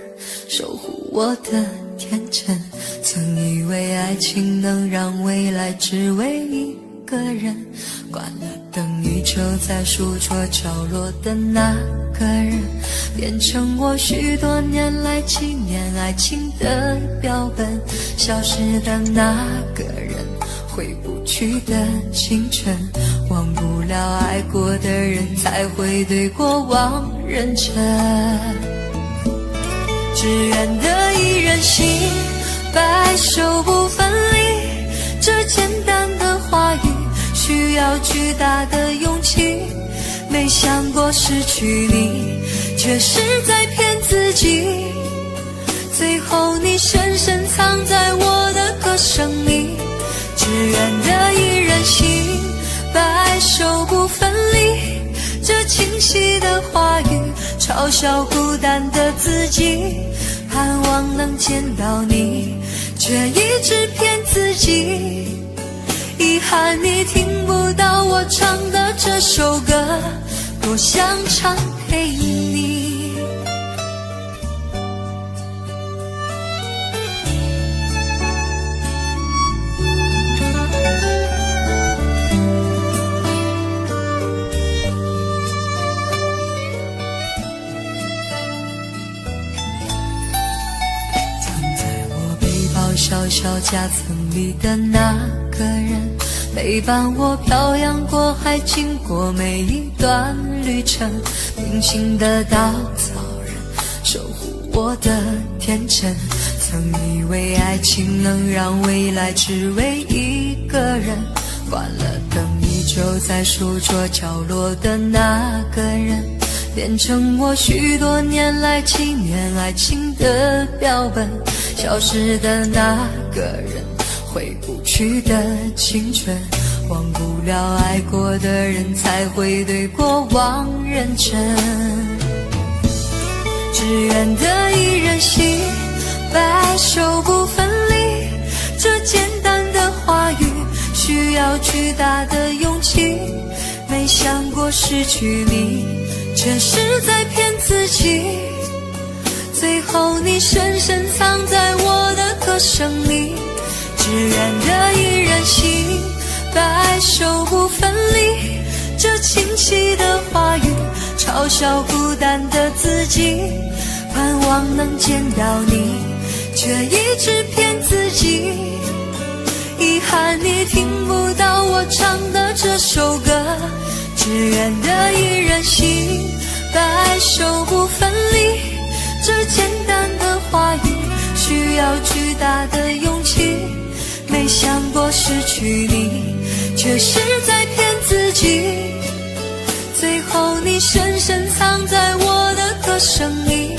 守护我的天真。曾以为爱情能让未来只为一个人，关了灯，依旧在书桌角落的那个人，变成我许多年来纪念爱情的标本。消失的那个人，回不去的青春，忘不了爱过的人，才会对过往认真。只愿得一人心，白首不分离。这简单的话语，需要巨大的勇气。没想过失去你，却是在骗自己。最后你深深藏在我的歌声里。只愿得一人心，白首不分离。这清晰的话语，嘲笑孤单的自己，盼望能见到你，却一直骗自己。遗憾你听不到我唱的这首歌，多想唱给你。小小夹层里的那个人，陪伴我漂洋过海，经过每一段旅程，平静的稻草人，守护我的天真。曾以为爱情能让未来只为一个人，关了灯依旧在书桌角落的那个人，变成我许多年来纪念爱情的标本。消失的那个人，回不去的青春，忘不了爱过的人，才会对过往认真。只愿得一人心，白首不分离。这简单的话语，需要巨大的勇气。没想过失去你，却是在骗自己。最后你深深藏在我的歌声里，只愿得一人心，白首不分离。这清晰的话语，嘲笑孤单的自己，盼望能见到你，却一直骗自己。遗憾你听不到我唱的这首歌，只愿得一人心，白首不分离。这简单的话语，需要巨大的勇气。没想过失去你，却是在骗自己。最后你深深藏在我的歌声里，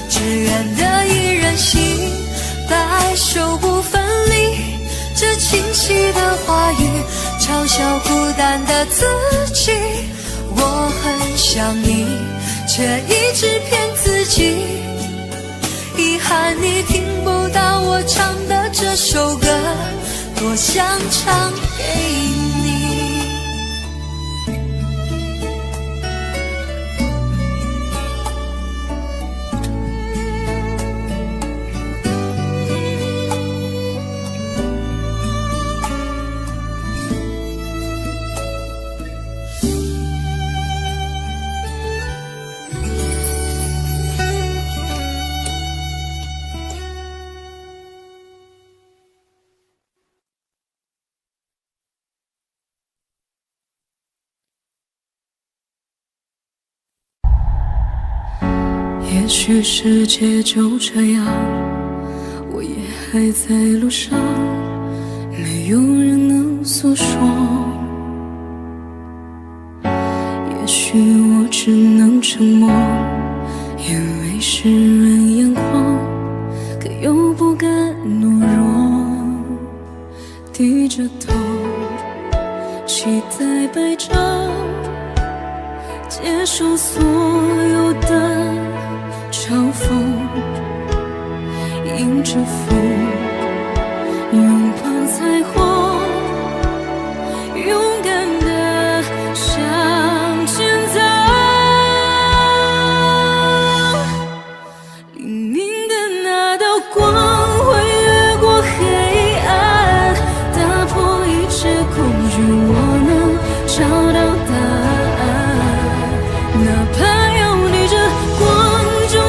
只愿得一人心，白首不分离。这清晰的话语，嘲笑孤单的自己。我很想你，却一直骗自己。遗憾你听不到我唱的这首歌，多想唱给你。也许世界就这样，我也还在路上，没有人能诉说。也许我只能沉默，因为世人眼光，可又不敢懦弱。低着头，期待白昼，接受所有的嘲讽，迎着风，拥抱彩虹，勇敢地向前走。黎明的那道光会越过黑暗，打破一切恐惧，我能找到答案。哪怕要逆着光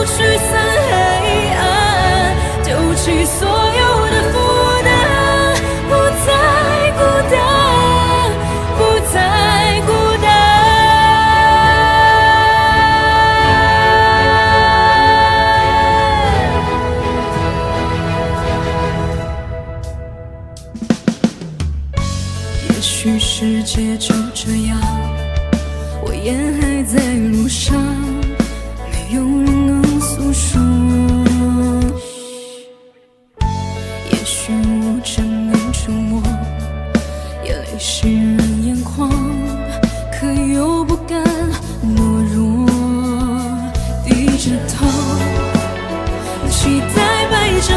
驱散黑暗，丢弃所有的负担，不再直透，期待摆着，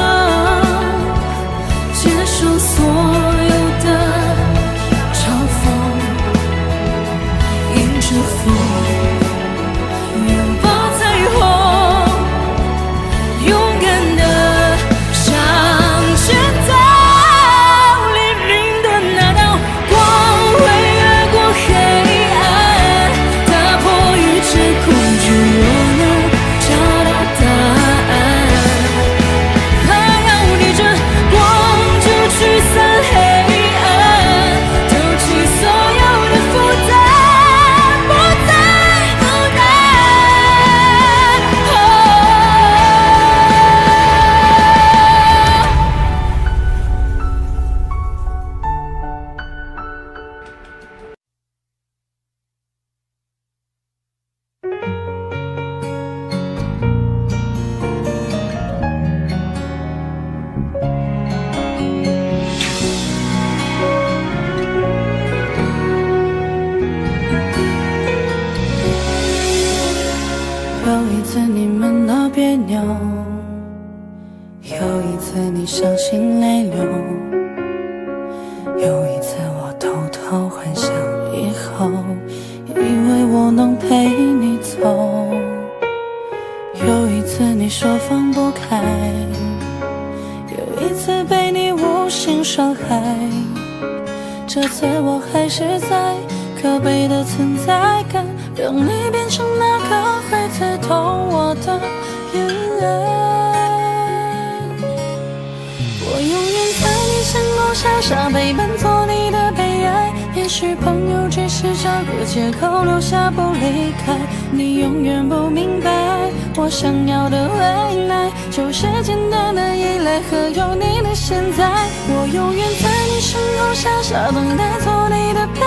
接受所有的嘲讽，迎着风，拥抱彩虹，勇敢的向前走。黎明的那道光会越过黑暗，打破一切恐惧，我能找到答案。它要逆着光就驱散黑暗，丢弃所有的负担，不再孤单。有一次你们闹别扭，有一次你伤心泪流，有一次我偷偷幻想以后，以为我能陪你走。有一次你说放不开，有一次被你无心伤害，这次我还是在可悲的存在感，让你变成那个会刺痛我的眼泪。我永远在你身后傻傻陪伴，做你的悲哀。也许朋友只是找个借口留下不离开，你永远不明白，我想要的未来就是简单的依赖和有你的现在。我永远在你身后傻傻等待，做你的悲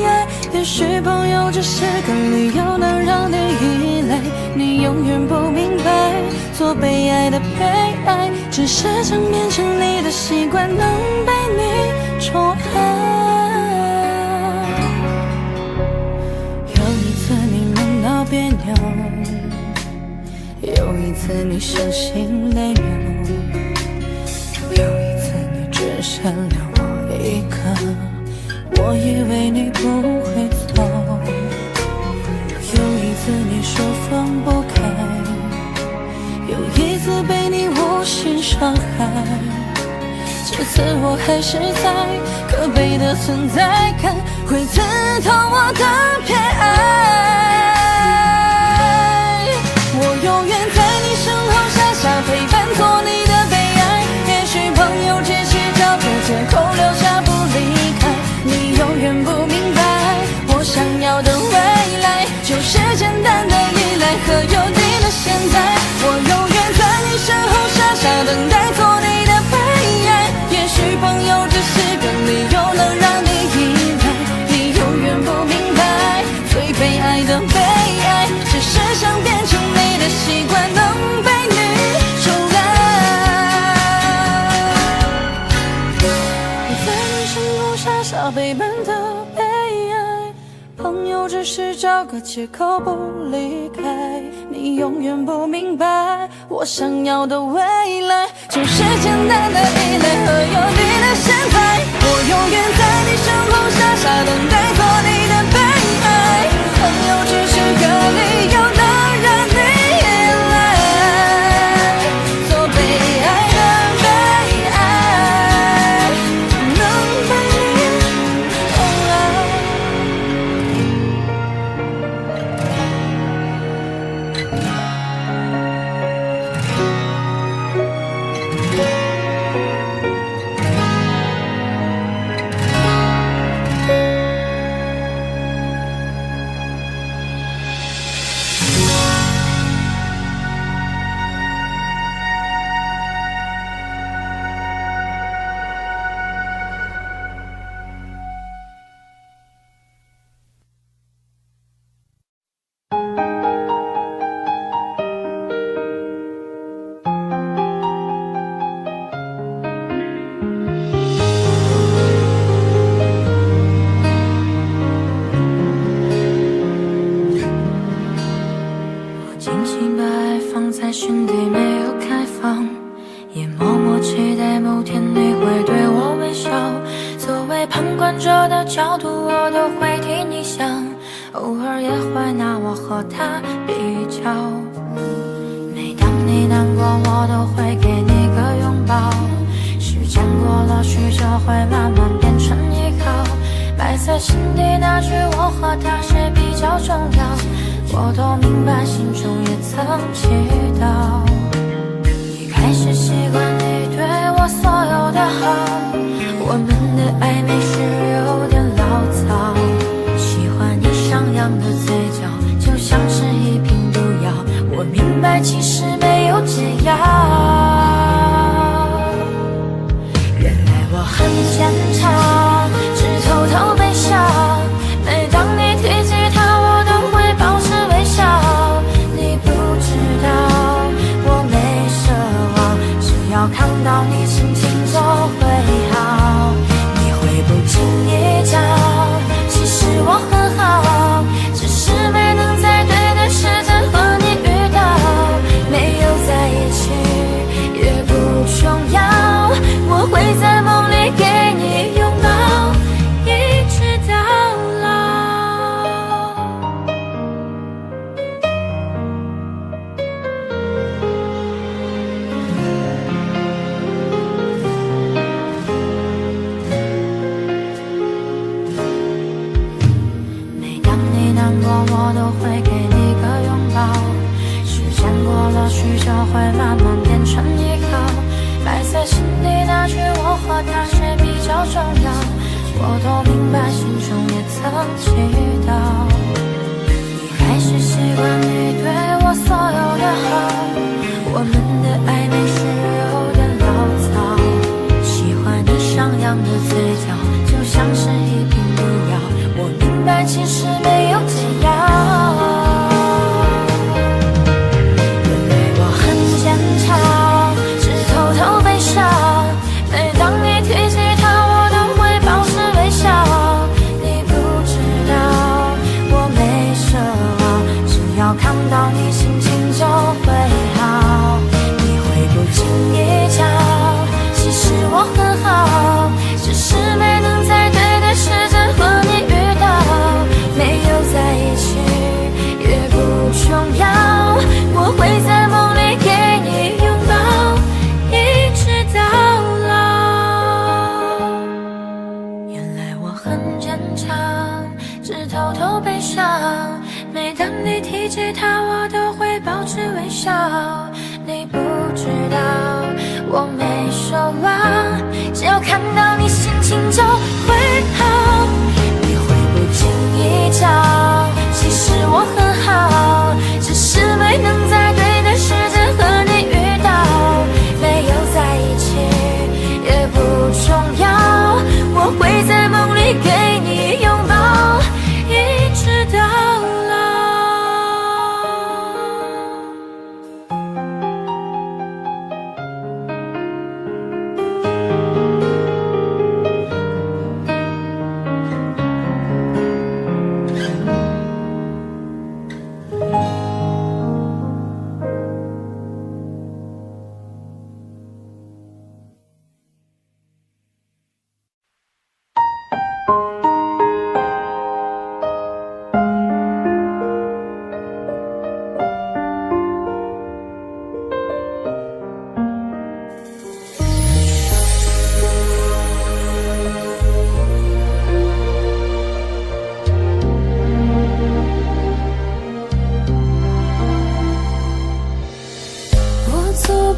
哀。也许朋友只是个理由能让你依赖，你永远不明白，做被爱的被爱，只是想变成你的习惯，能被你宠爱。有一次你们闹别扭，有一次你伤心泪流，有一次你只剩了我一个，我以为你不会走。有一次你说放不开，有一次被你无心伤害，这次我还是在可悲的存在感，会刺痛我的偏爱。我永远在你身后傻傻陪伴，做你的悲哀。也许朋友只是找个借口留下不离开，你永远不明白，我想要的未来就是简单的依赖和有你的现在。我永远在你身后傻傻等待，做你的悲哀。也许朋友只是个理由能让你依赖，你永远不明白，最被爱的被爱，只是想变成你的习惯，能被你宠爱。我在你身后傻傻陪伴的被爱，朋友只是找个借口不离开，你永远不明白，我想要的未来就是简单的依赖和有你的现在。我永远在你身后傻傻等待，做你的被爱。朋友只是个理由能让你依赖，做被爱的被爱，能被你宠爱。在心底没有开放，也默默期待某天你会对我微笑。作为旁观者的角度，我都会替你想，偶尔也会拿我和他比较。每当你难过，我都会给你个拥抱。时间过了许久，会慢慢变成依靠。埋在心底那句我和他谁比较重要，我都明白，心中也曾祈祷。一开始习惯你对我所有的好，我们的暧昧是有点潦草。喜欢你上扬的嘴角，就像是一瓶毒药。我明白，其实没有解药。原来我很坚强，只偷偷悲伤。每当你提起他，我都会保持微笑。你不知道我没奢望，只要看到你心情就会好。你会不经意讲，其实我很好，只是没能在对的时间和你遇到。没有在一起也不重要，我会在梦里给你拥抱，一直到老。每当你难过，我都会给你个拥抱。时间过了许久，会慢慢变成依靠。埋在心底那句我和他谁比较重要，我都明白，心中也曾祈祷。一开始习惯你对我所有的好，我们的暧昧是有点潦草。喜欢你上扬的嘴角，就像是一瓶毒药。我明白，其实没有解药。每当你提起他，我都会保持微笑。你不知道我没奢望，只要看到你心情就会好。你会不经意讲，其实我很好，只是没能在对的时间和你遇到。没有在一起也不重要，我会在梦里给你拥抱，一直到老。原来我很坚强，只偷偷悲伤。每当你提起他，我都会保持微笑。你不知道我没奢望，只要看到你心情就会好。你会不经意讲，其实我很好，只是没能在对的时间和你遇到。没有在一起也不重要，我会在梦里给你拥抱，一直到老。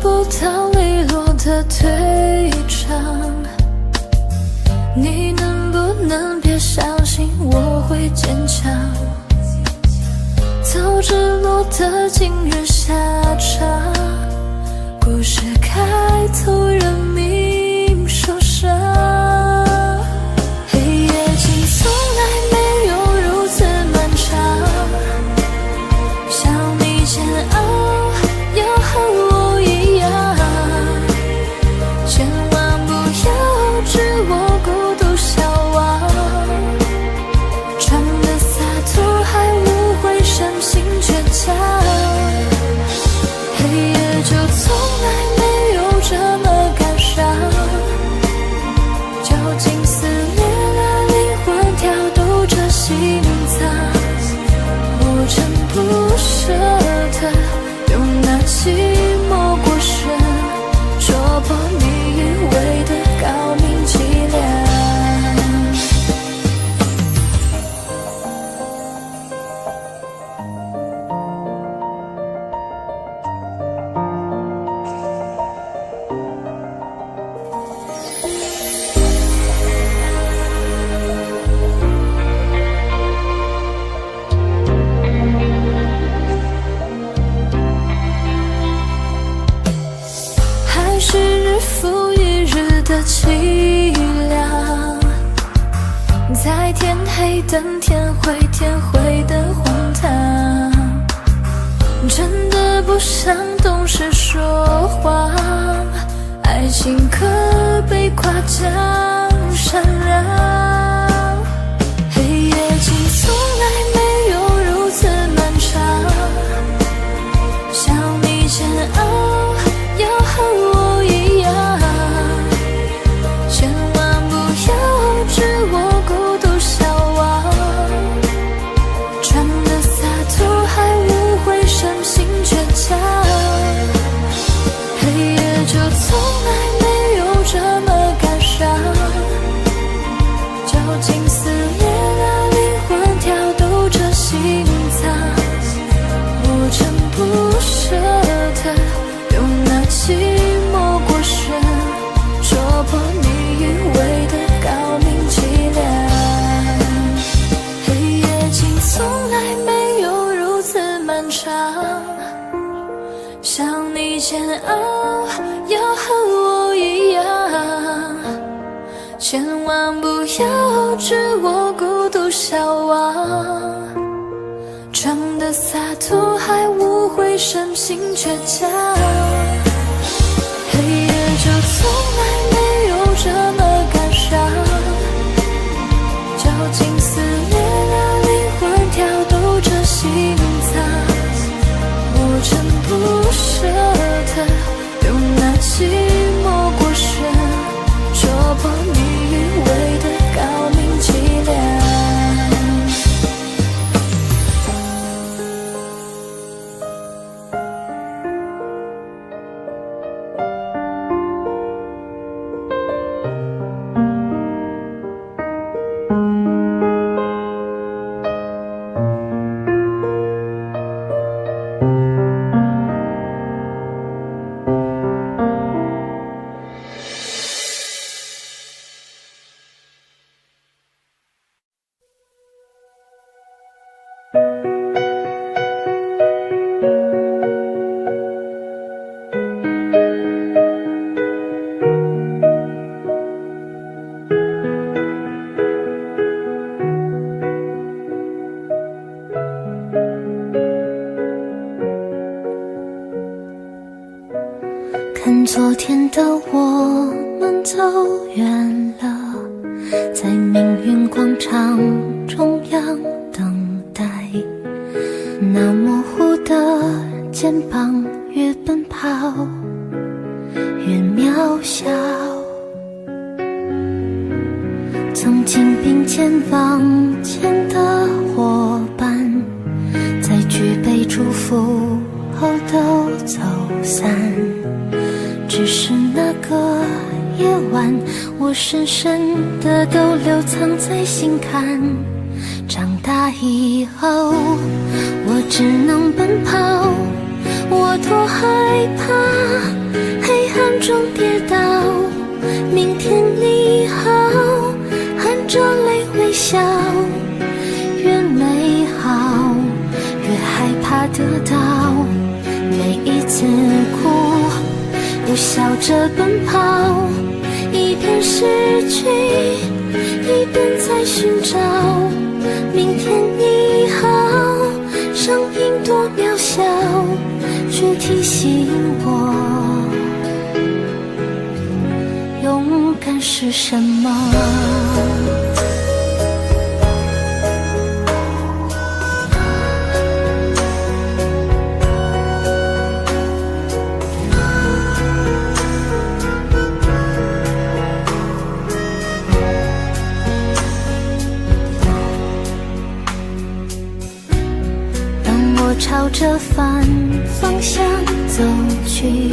不到利落的退场，你能不能别相信我会坚强？早知落得今日下场，故事开头人命受伤。黑夜竟从来没有如此漫长，想你煎熬要和我一样，千万不要置我孤独消亡，装的洒脱还误会深情倔强。黑这么感伤？究竟撕裂了灵魂，跳动着心脏，我真不舍得用那寂寞过深，戳破你以为的高明伎俩。还是日复一日的凄凉，在天黑等天灰的荒唐，真的不想懂事说谎，爱情可被夸奖善良，黑夜竟从来没有如此漫长，想你煎熬要和我一样，千万不要置我孤独消亡，装的洒脱还无悔深情倔强，黑夜就从来没有这么感伤，究竟撕裂了灵魂，跳动着心脏，我真不舍得用那寂寞过深，戳破你以为的高明伎俩，黑夜竟从来没有如此漫长，想你煎熬要和我一样，千万不要置我孤独消亡，装的洒脱还无悔深情倔强，黑夜就从来没有这么感伤，究竟撕裂了灵魂，跳动着心脏，我真不舍得用那寂寞过深，戳破你以为的高明伎俩。看昨天的我们走远了，在命运广场中央等待，那模糊的肩膀越奔跑越渺小，曾经并肩往前的伙伴，在举杯祝福后都走散，只是那个夜晚，我深深的都留藏在心坎。长大以后，我只能奔跑，我多害怕黑暗中跌倒。明天你好，含着泪微笑，越美好越害怕得到，每一次哭又笑着奔跑，一边失去一边在寻找。明天你好，声音多渺小，却提醒我勇敢是什么。朝着反方向走去，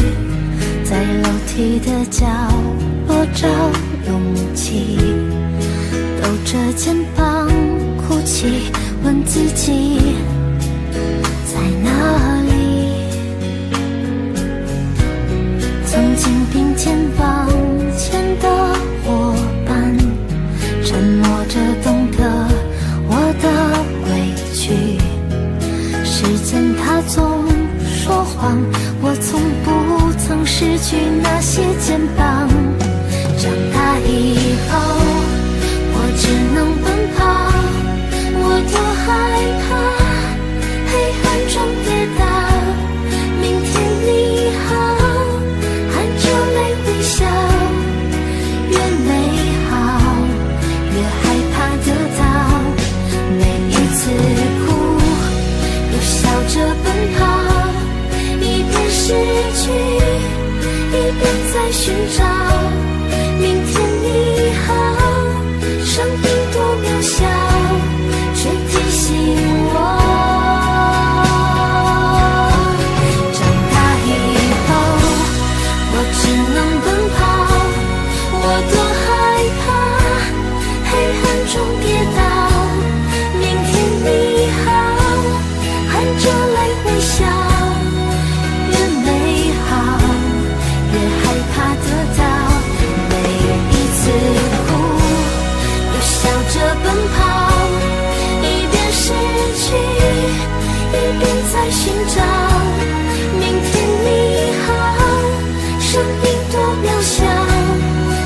在楼梯的角落找勇气，抖着肩膀哭泣，问自己在哪里。曾经并肩往前的伙伴，沉默着懂得我的委屈。时间它总说谎，我从不曾失去那些肩膀。长大以后，我只能奔跑，我多害怕黑暗中跌倒。明天你好，含着泪微笑，越美好越害怕得到。每一次哭又笑着奔跑，一边失去一边在寻找。明天你好，生命多渺小，却提醒我。长大以后，我只能奔跑，我多害怕黑暗中跌倒。明天你好，含着泪微笑，越美好越害怕得到。每一次哭又笑着奔跑，一边失去一边在寻找。明天你好，生命多渺小，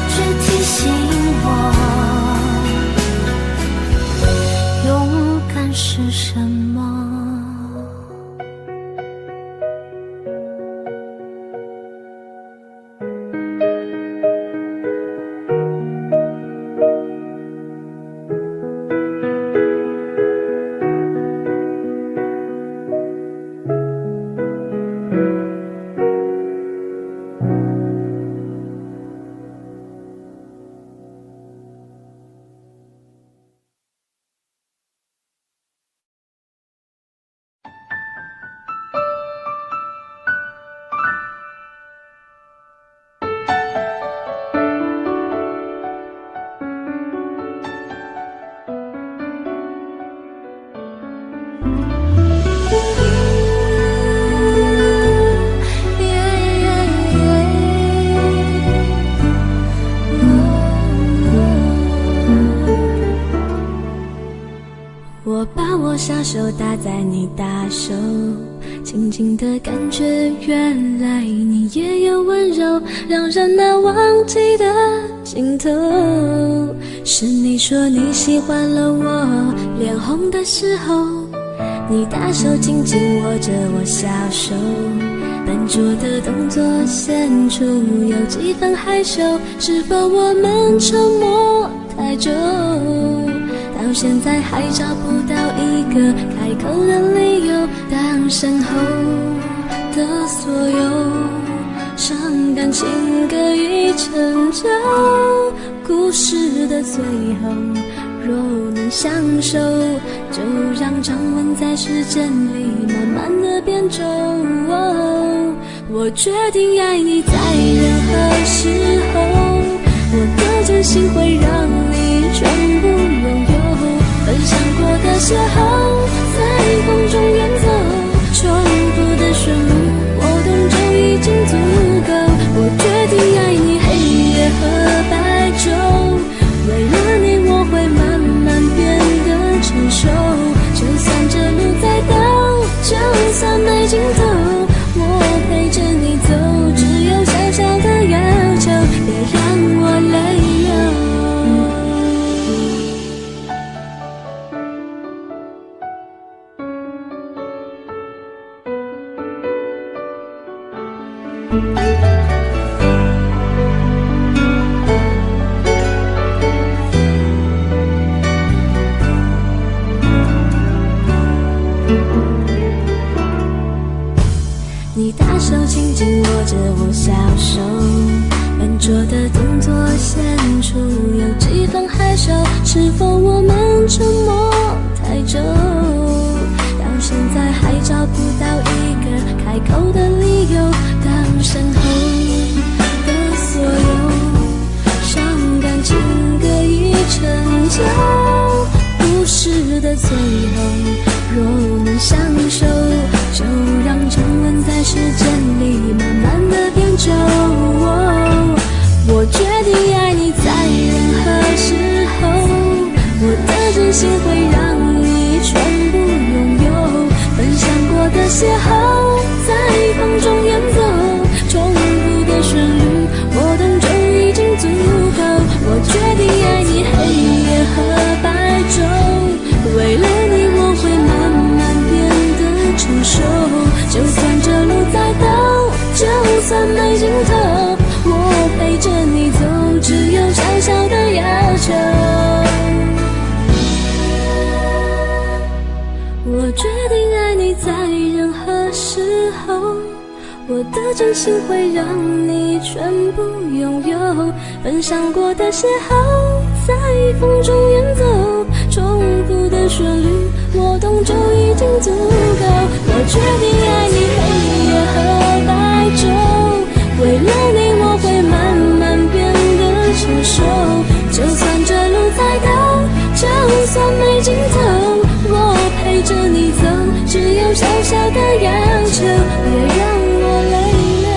却提醒我勇敢是什么。我把我小手搭在你大手，轻轻的感觉，原来你也有温柔，让人难忘记的镜头。是你说你喜欢了我脸红的时候，你大手紧紧握着我小手，笨拙的动作显出有几分害羞，是否我们沉默太久，到现在还找不到一个开口的理由。当身后的所有伤感情歌已成就，故事的最后若能相守，就让掌纹在时间里慢慢的变皱。我决定爱你在任何时候，我的真心会让你全部拥有。分享过的邂逅，在风中远走，重复的旋律波动就已经足够。我决定爱你黑夜和白昼，为了你我会慢慢变得成熟。就算这路再陡，就算没尽头，我陪着你走，只有小小的要求，别让我泪流。你大手轻轻握着我小手，笨拙的动作显出有几分害羞，是否我们沉默太久，到现在还找不到最后，若能相守，就让沉沦在时间里慢慢的变久。我决定爱你在任何时候，我的真心会让你全部拥有。分享过的邂逅，在风中演奏，重复的旋律，我懂就已经足够。我决定爱你黑夜和白昼，为了你我会慢慢变得成熟。就算这路再陡，就算没尽头，我陪着你走，只有小小的要求。我决定爱你在任何时候，我的真心会让你全部拥有。分享过的邂逅，在风中演奏，重复的旋律，我懂就已经足够。我决定爱你黑夜和白昼，为了你我会慢慢变得成熟。就算这路再陡，就算没尽头，我陪着你走，只有小小的要求，别让我泪流。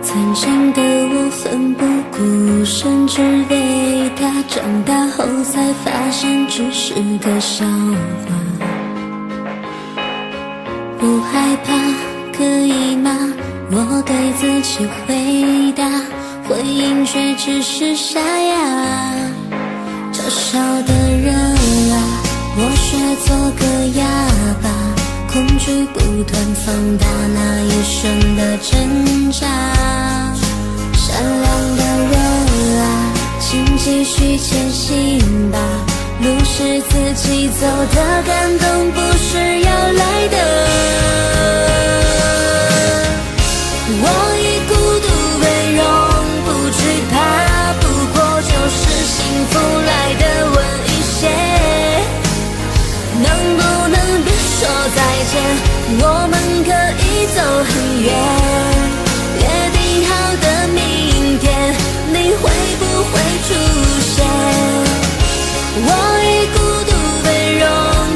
曾经的我奋不顾身，只为他，长大后才发现只是个笑话。不害怕，可以吗？我对自己回答，回应却只是沙哑。嘲笑的人啊，我学做个哑巴，恐惧不断放大那一瞬的挣扎。善良的人啊，请继续前行吧，路是自己走的，感动不是要来的。我以孤独为荣，不惧怕，不过就是幸福来的晚一些。能不能别说再见，我们可以走很远。约定好的明天，你会不会出现？我以孤独为荣，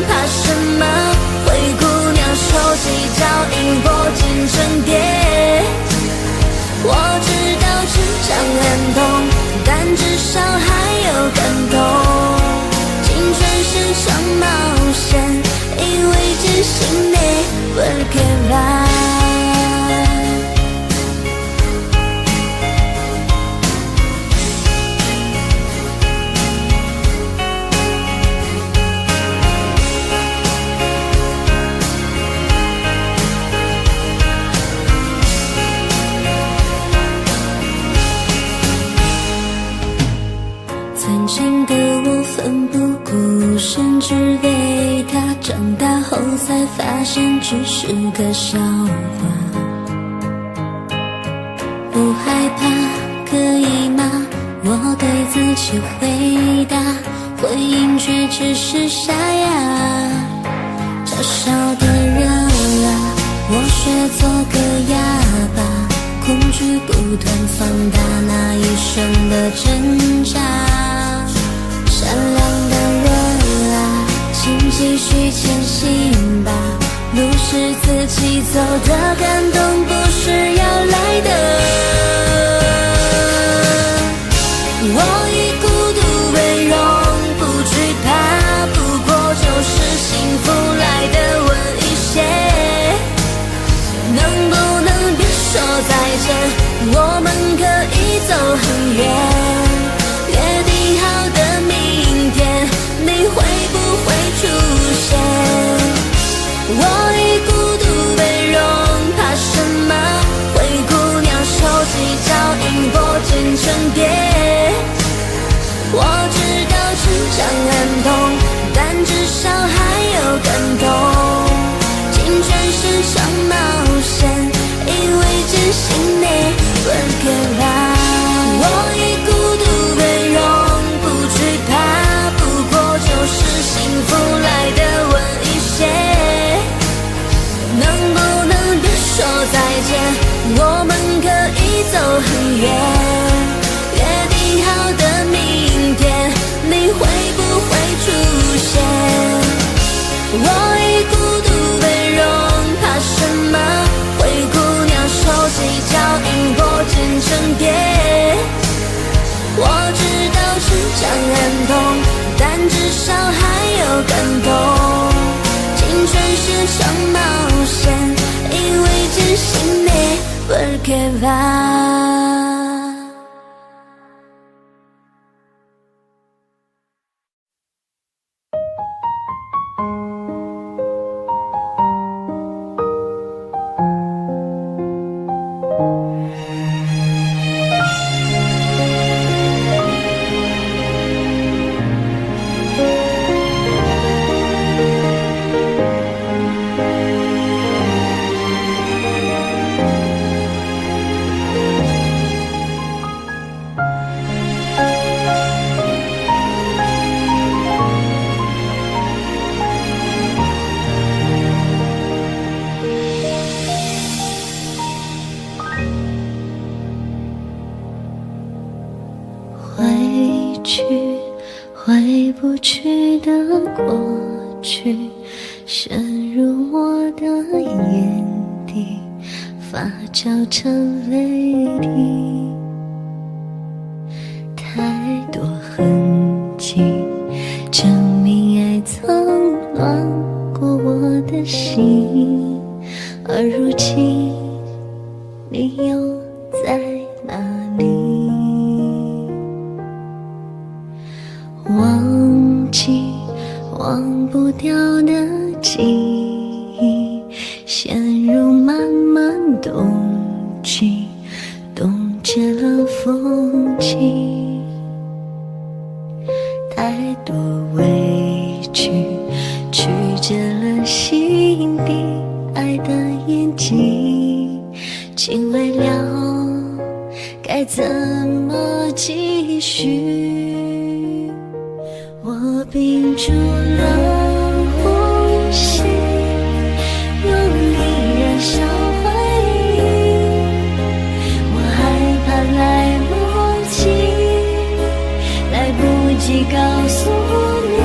怕什么？灰姑娘手起脚印，拨进成蝶。我知道成长很痛，但至少还有感动。青春是场冒险，因为真心你perché曾经的我奋不顾身，只为他，长大后才发现只是个笑话。不害怕，可以吗？我对自己回答，回应却只是沙哑。嘲笑的人啊，我学做个哑巴，恐惧不断放大那一瞬的挣扎。善良的人啊，请继续前行吧，路是自己走的，感动不是要来的。我以孤独为荣，不惧怕，不过就是幸福来的晚一些。能不能别说再见，我们可以走很远。约定好的明天，你会不会出现？因破茧成蝶。我知道成长很痛，但至少还有感动。青春是场冒险，因为真心你不给吧。我以孤独为荣，不惧怕，不过就是幸福来的晚一些。能不能别说再见，我们可以走很远。约定好的明天，你会不会出现？我以孤独为荣，怕什么？灰姑娘手起脚印，破茧成蝶。我知道成长很痛，但至少还有感动。青春是场冒险，因为真心你berkebab。回不去的过去，渗入我的眼底，发酵成泪滴。太多痕迹，证明爱曾乱过我的心，而如今你又在哪里？忘记忘不掉的记忆，陷入漫漫冬季，冻结了风景。太多委屈，曲折了心底爱的眼睛，请未了该怎么继续？我屏住了呼吸，用力燃烧回忆，我害怕来不及，来不及告诉你。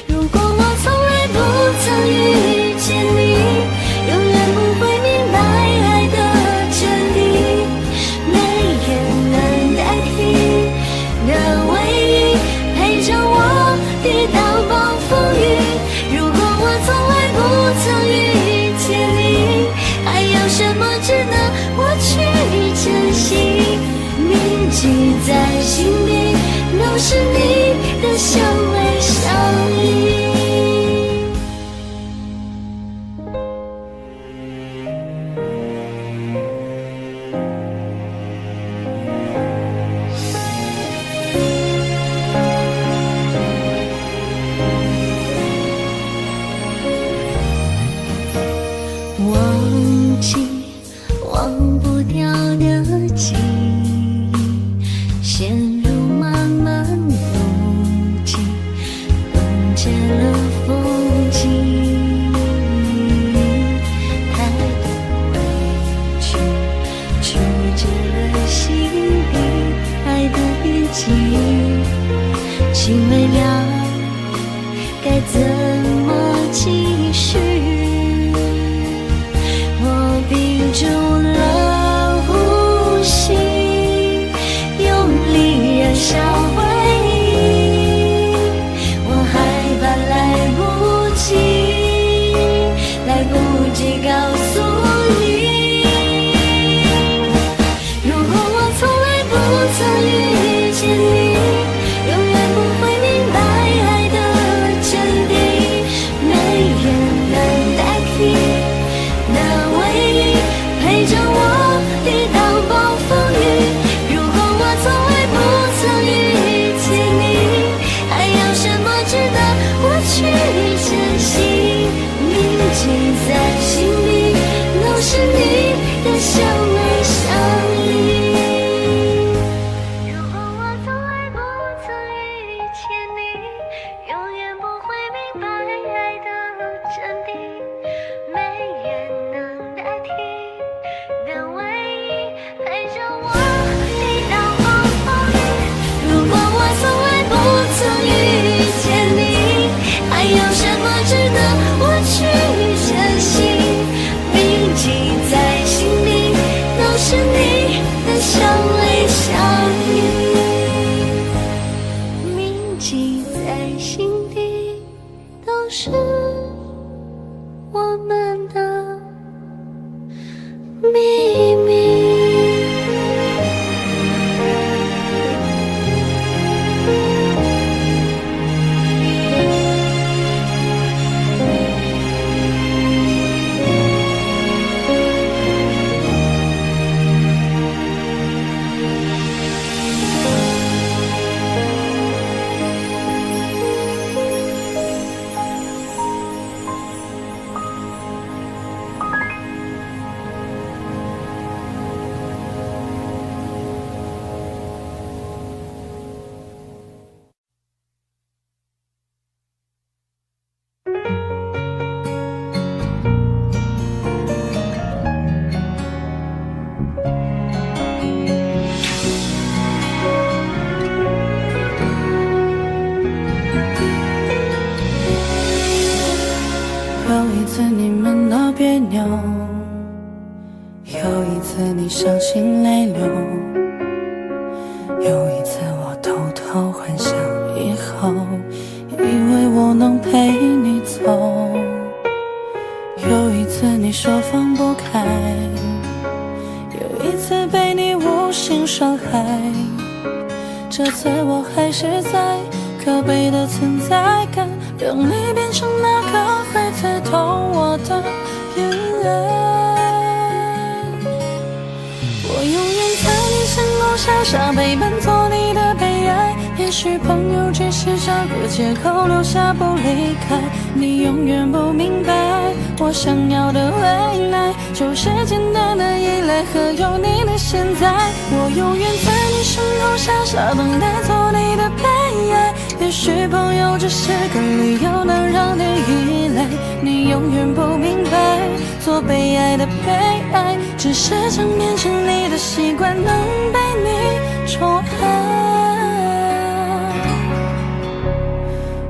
如果我从来不曾遇见你，永远不会明白爱的真谛，没人能代替的唯一，陪着我跌倒暴风雨。如果我从来不曾遇见你，还有什么值得我去珍惜？铭记在心底，都是你的相偎相依。忘记忘不掉的记忆，陷入漫漫冬季，冻结了风景。太多委屈，曲折了心底爱的眼睛，请未了该怎么继续？屏住了呼吸，用力燃烧回忆，我害怕来不及，来不及告诉你。如果我从来不曾遇见你，永远不会明白爱的真谛，谢你，还有什么值得我去珍惜？铭记在心底，都是你的笑泪相依。铭记在心底，都是我们的秘密。有一次你们闹别扭，有一次你伤心泪流，有一次我偷偷幻想以后，以为我能陪你走，有一次你说放不开，有一次被你无心伤害，这次我还是在可悲的存在感，让你变成那个会刺痛我的眼泪。我永远在你身后傻傻陪伴，做你的悲哀。也许朋友只是找个借口留下不离开，你永远不明白，我想要的未来就是简单的依赖和有你的现在。我永远在你身后傻傻等待，做你的悲哀。也许朋友只是个理由，能让你依赖，你永远不明白，做被爱的悲哀，只是想变成你的习惯，能被你宠爱。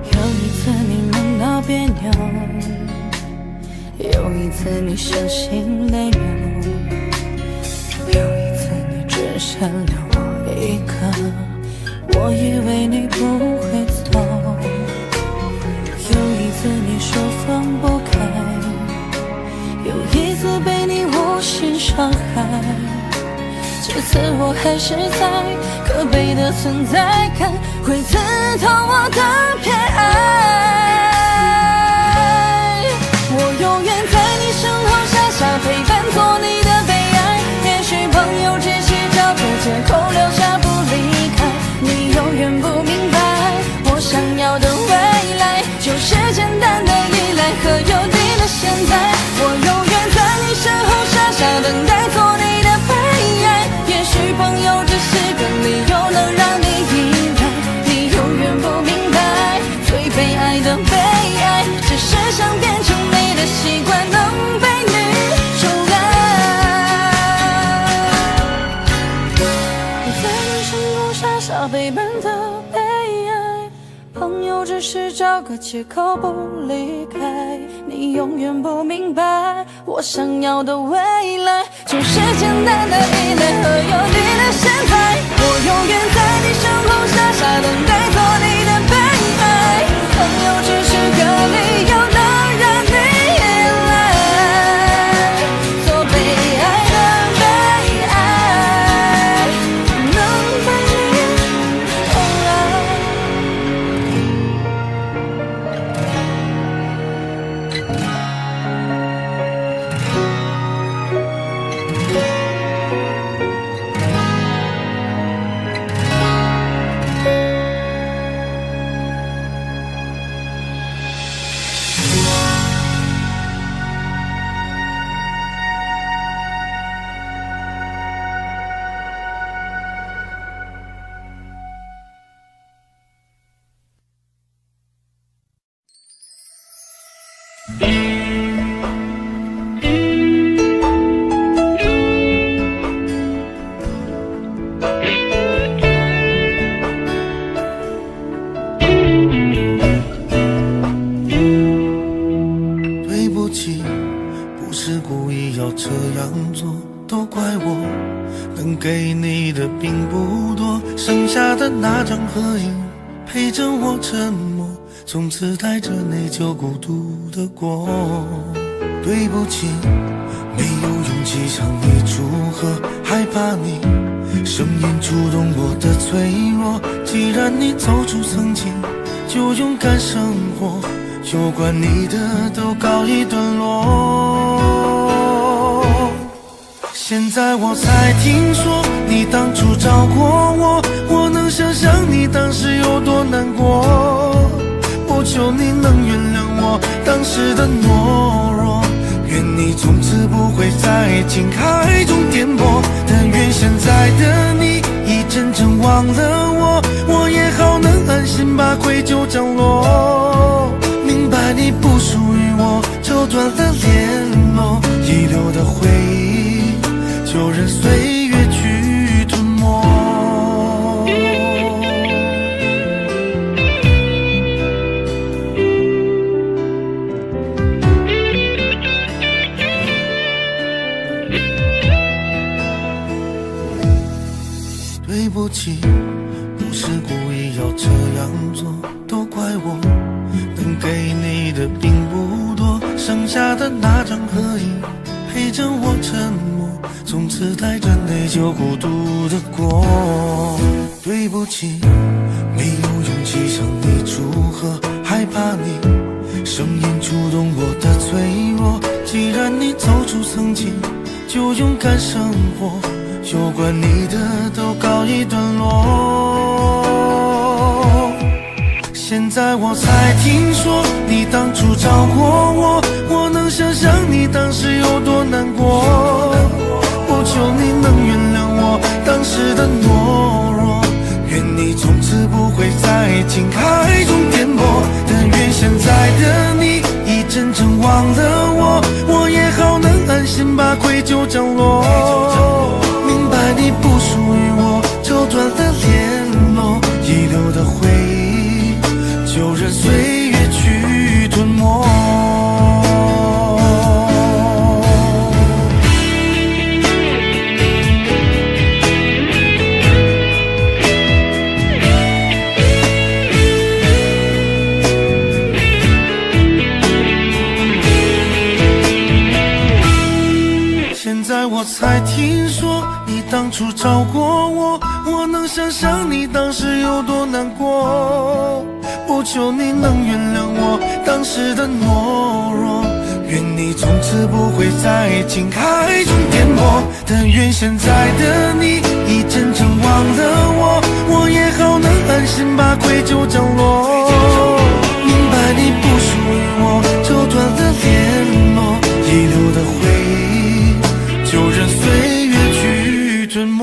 有一次你们闹别扭，有一次你伤心泪流，有一次你只剩了我一个，我以为你不会走，有一次你说放不开，有一次被你无心伤害，这次我还是在可悲的存在感，会刺痛我的偏爱。我永远在你身后傻傻陪伴，做你的悲哀。也许朋友只是找个借口留下不离开，你永远不明白，我想要的未来就是简单的依赖和有你的现在。我永远在你身后傻傻等待，做你的悲哀。也许朋友只是个理由，能让你依赖，你永远不明白，最悲哀的悲哀，只是想变成你的习惯，能被你宠爱。我在你身后傻傻陪伴的悲哀，朋友只是找个借口不离开，你永远不明白，我想要的未来就是简单的依赖和有你的现在。我永远在你身后傻傻等待，做你的悲哀。朋友只是个理由，能让你依赖，做被爱的悲哀，能被你宠爱。都怪我，能给你的并不多，剩下的那张合影陪着我沉默，从此带着内疚孤独的过。对不起，没有勇气向你祝贺，害怕你声音触动我的脆弱。既然你走出曾经，就勇敢生活，有关你的都告一段落。现在我才听说你当初找过我，我能想象你当时有多难过。不求你能原谅我当时的懦弱，愿你从此不会在情海中颠簸。但愿现在的你已真正忘了我，我也好能安心把愧疚降落。明白你不属于我，就断了联络，遗留的回忆就任岁月去吞没。对不起，不是故意要这样做，都怪我，能给你的并不多，剩下的那张合影陪着我沉默，从此带着内疚孤独的过。对不起，没有勇气向你祝贺，害怕你声音触动我的脆弱。既然你走出曾经，就勇敢生活，有关你的都告一段落。现在我才听说你当初找过我，我能想象你当时有多难过。不求你能原谅我当时的懦弱，愿你从此不会在情海中颠簸。但愿现在的你已真正忘了我，我也好能安心把愧疚降落。明白你不属于我，就断了联络，遗留的回忆就任岁月去吞没。现在我才听说你当初找过我，我能想象你当时有多难过。不求你能原谅我当时的懦弱，愿你从此不会在情海中颠簸。但愿现在的你已真正忘了我，我也好能安心把愧疚降落。明白你不属于我，就断了联络，遗留的回忆就任岁月去吞没。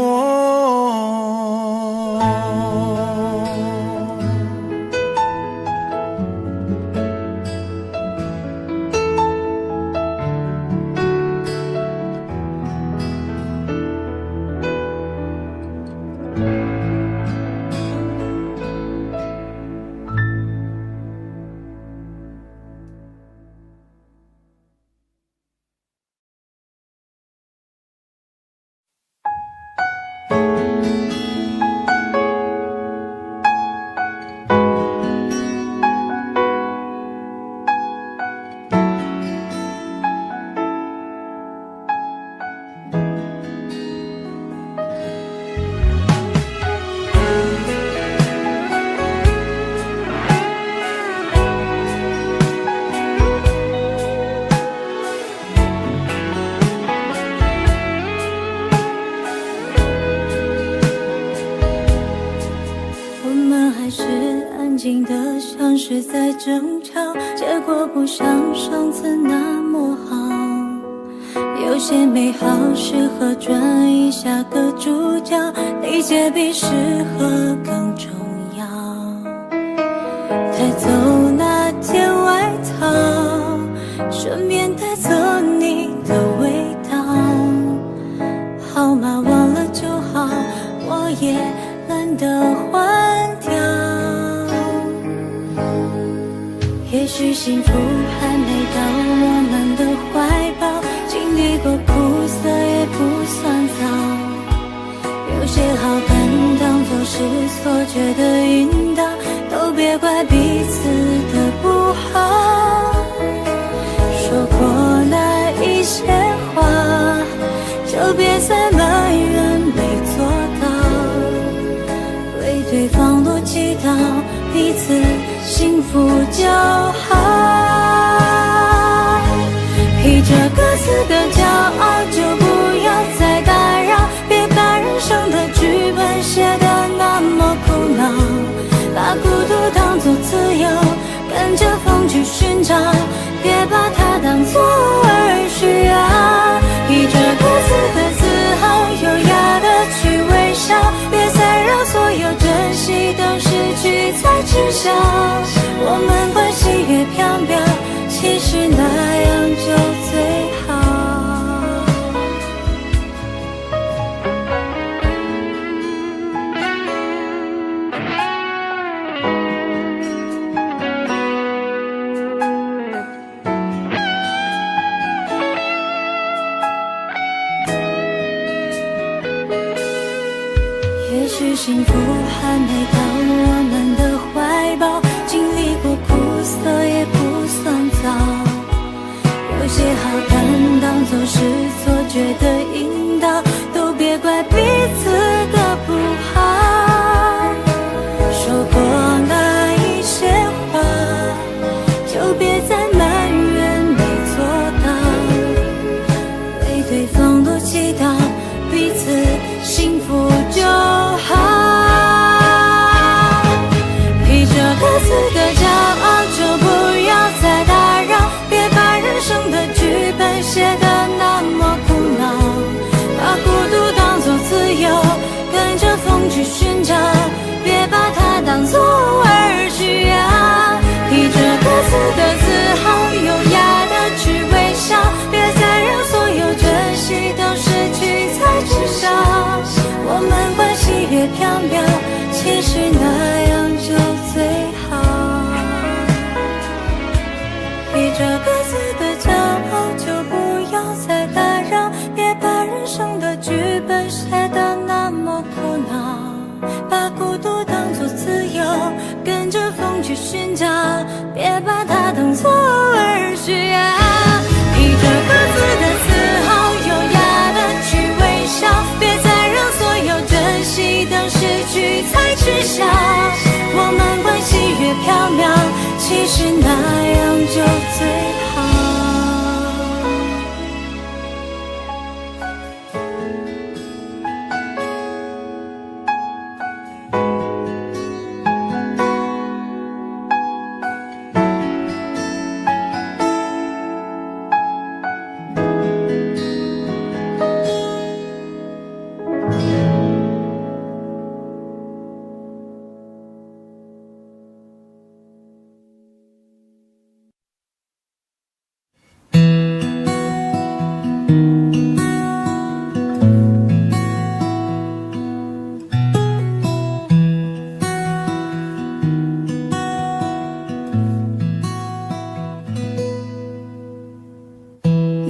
是在争吵，结果不像上次那么好。有些美好适合转移下个主角，理解比适合更重要。带走那件外套，顺便带走你的味道。号码忘了就好，我也懒得换掉。也许幸福还没到我们的怀抱，经历过苦涩也不算好看当作是错觉的引导，都别怪彼此的不好。说过那一些话，就别再埋怨没做到，为对方多祈祷，彼此幸福就好。披着各自的骄傲，就不要再打扰，别把人生的剧本写得那么苦恼，把孤独当作自由，跟着风去寻找，别把它当作而需要。披着各自的自豪，优雅的去微笑，别再让所有珍惜都失去才知晓。我们关系越飘渺，其实那样就最好。也许幸福还没到我们的怀抱，经历过苦涩也不算早。有些好看当作是错觉的引导，都别怪彼此的不好。说过那一些话，就别再埋怨没做到，为对方多祈祷，彼此幸福就好。披着各自的骄傲，就不要再打扰，别把人生的剧本写得那么苦恼，把孤独当作自由，跟着风去寻找，别把它当作而需要。披着各自的自豪，优雅的去微笑，别再让所有珍惜都失去才知晓。我们关系越飘渺，其实那样就最好。披着各自的骄傲，就不要再打扰，别把人生的剧本写得那么苦恼，把孤独当作自由，跟着风去寻找，别把它当作而需要。披着各自的自豪，优雅的去微笑，别再让所有珍惜都失去才知晓。我们关系越飘渺，其实那样就最好。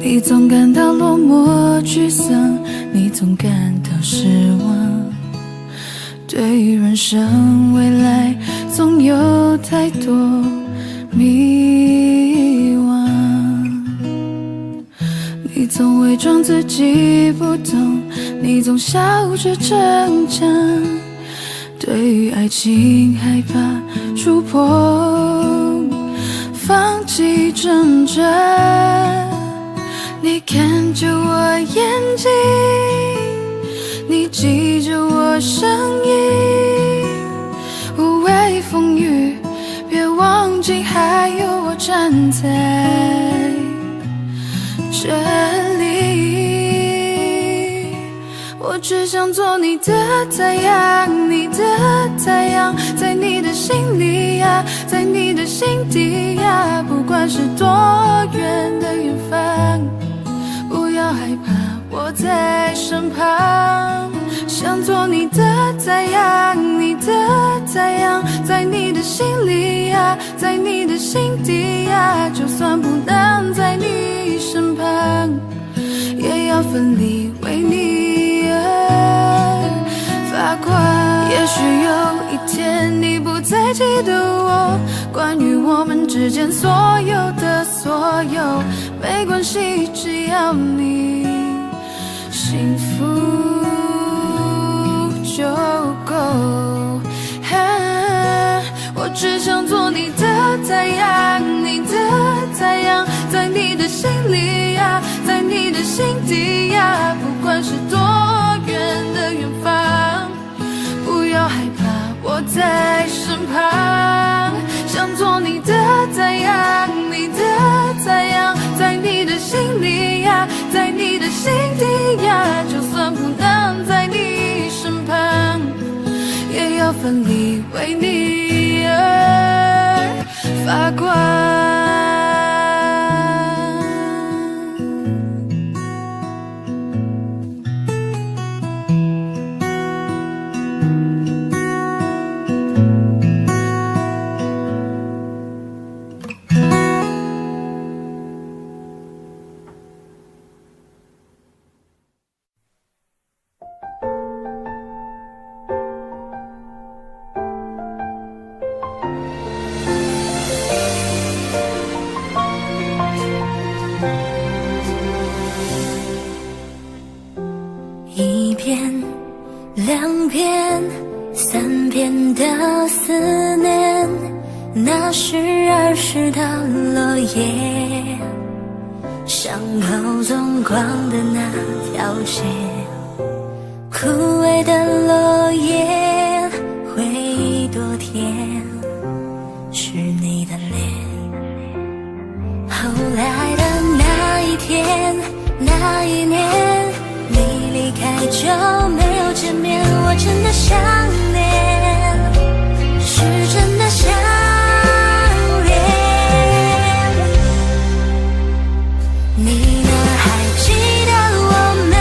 你总感到落寞沮丧，你总感到失望，对于人生未来总有太多迷惘。你总伪装自己不懂，你总笑着逞强，对于爱情害怕触碰，放弃挣扎。你看着我眼睛，你记着我声音，无畏风雨，别忘记还有我站在这里。我只想做你的太阳，你的太阳，在你的心里呀，在你的心底呀，不管是多远的远方，不要害怕，我在身旁。想做你的太阳，你的太阳，在你的心里呀，在你的心底呀，就算不能在你身旁，也要奋力为你而发许有一天你不再记得我，关于我们之间所有的所有，没关系，只要你幸福就够。我只想做你的太阳，你的太阳，在你的心里呀，在你的心底呀，不管是多远的远方，不要害怕，我在身旁。想做你的太阳，你的太阳，在你的心里呀，在你的心底呀，就算不能在你身旁，也要奋力为你而发光。一遍、两遍、三遍的思念，那是儿时的落叶，伤口纵光的那条街，枯萎的落叶，回忆多甜，是你的脸。后来的那一天，那一年，你离开就没有见面，我真的想念，是真的想念。你呢？还记得我吗？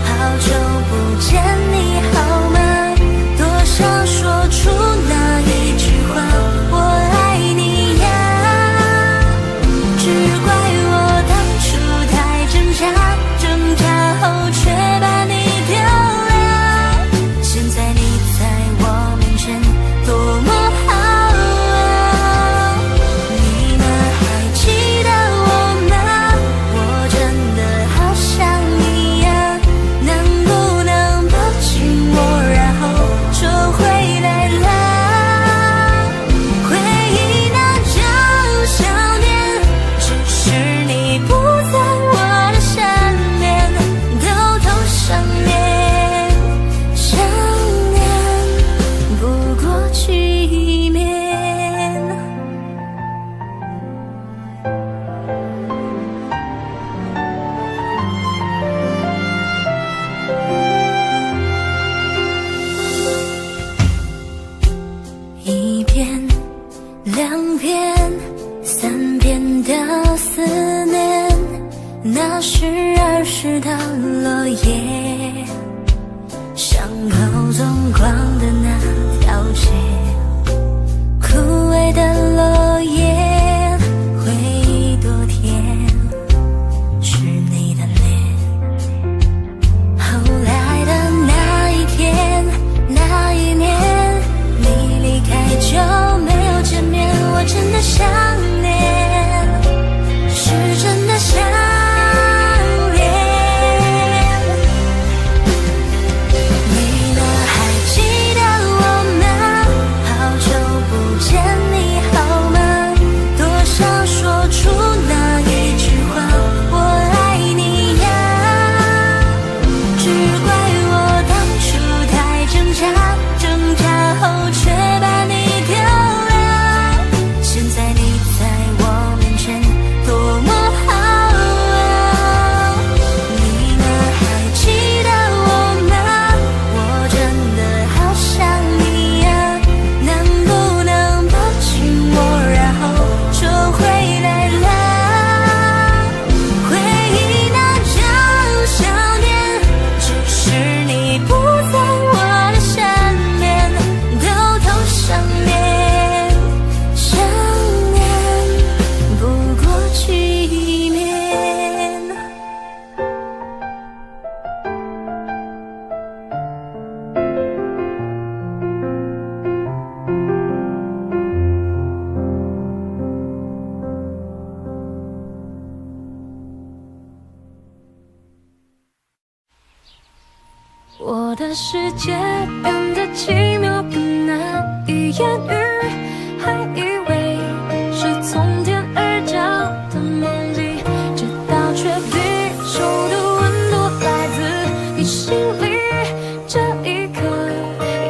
好久不见，你好吗？多想说出那一句话，我爱你呀。只怪我当初太挣扎，挣扎后却把你丢了。现在你在我的世界变得奇妙更难以言喻，还以为是从天而降的梦境，直到确定手的温度来自你心里，这一刻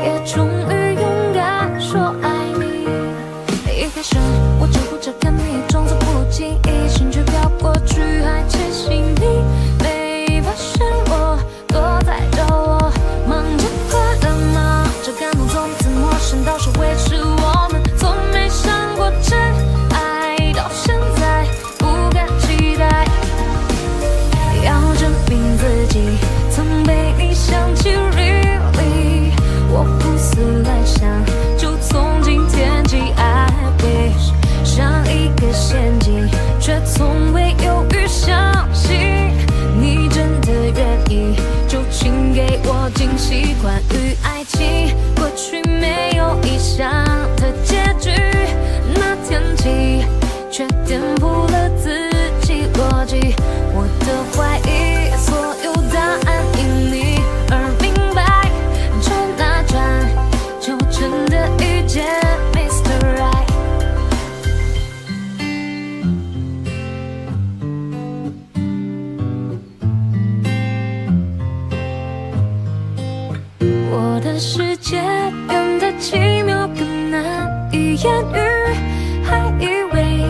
也终于勇敢说爱你。一开始我只顾着看你，装作不经意，心却飘过去，还窃喜你没发现我躲在角落，忙着快乐，忙着感动，从此陌生到是维持我们，从没想过真爱，到现在不敢期待，要证明自己曾被你想起 really， 我胡思乱想，就从今天起 I wish， 像一个陷阱，却从未犹豫相信你真的愿意，就请给我惊喜。关于爱情，过去没有意想的结局，那天起却颠覆了自己逻辑，我的怀疑所有答案因你而明白，转啊转，就真的遇见 Mr. Right。我的世界变得奇妙更难以言喻，还以为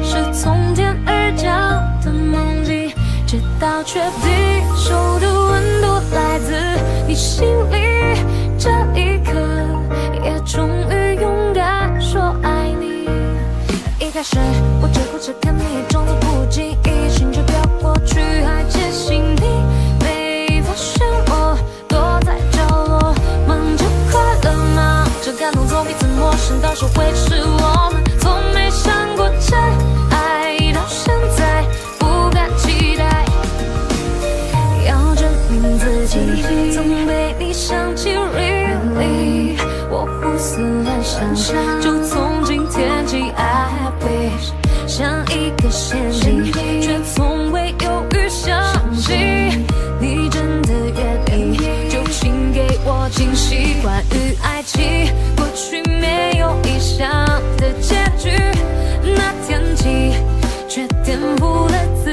是从天而降的梦境，直到确定手的温度来自你心里，这一刻也终于勇敢说爱你。一开始我只顾着看你，装作不经意，心却飘过去，还窃喜你没发现我躲在角落，忙着快乐，忙着感动，从彼此陌生到是维持我们，从没想过真爱，到现在不敢期待，要证明自己曾被你想起 really， 我胡思乱想，就从今天起 I wish， 像一个陷阱，却从未犹豫相信你真的愿意，就请给我惊喜。关于爱情，过去没有意想的结局，那天起却颠覆了自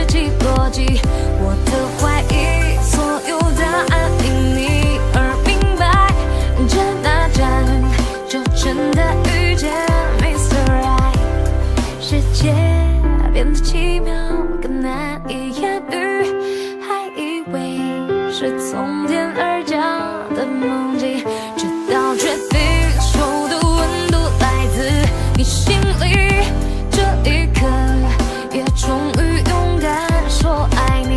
己逻辑，我的怀疑所有答案因你而明白，转啊转，就真的遇见 Mr. Right。 世界变得奇妙更难以言喻，还以为是从天而降的梦境，直到确定手的温度来自你心里，这一刻也终于勇敢说爱你。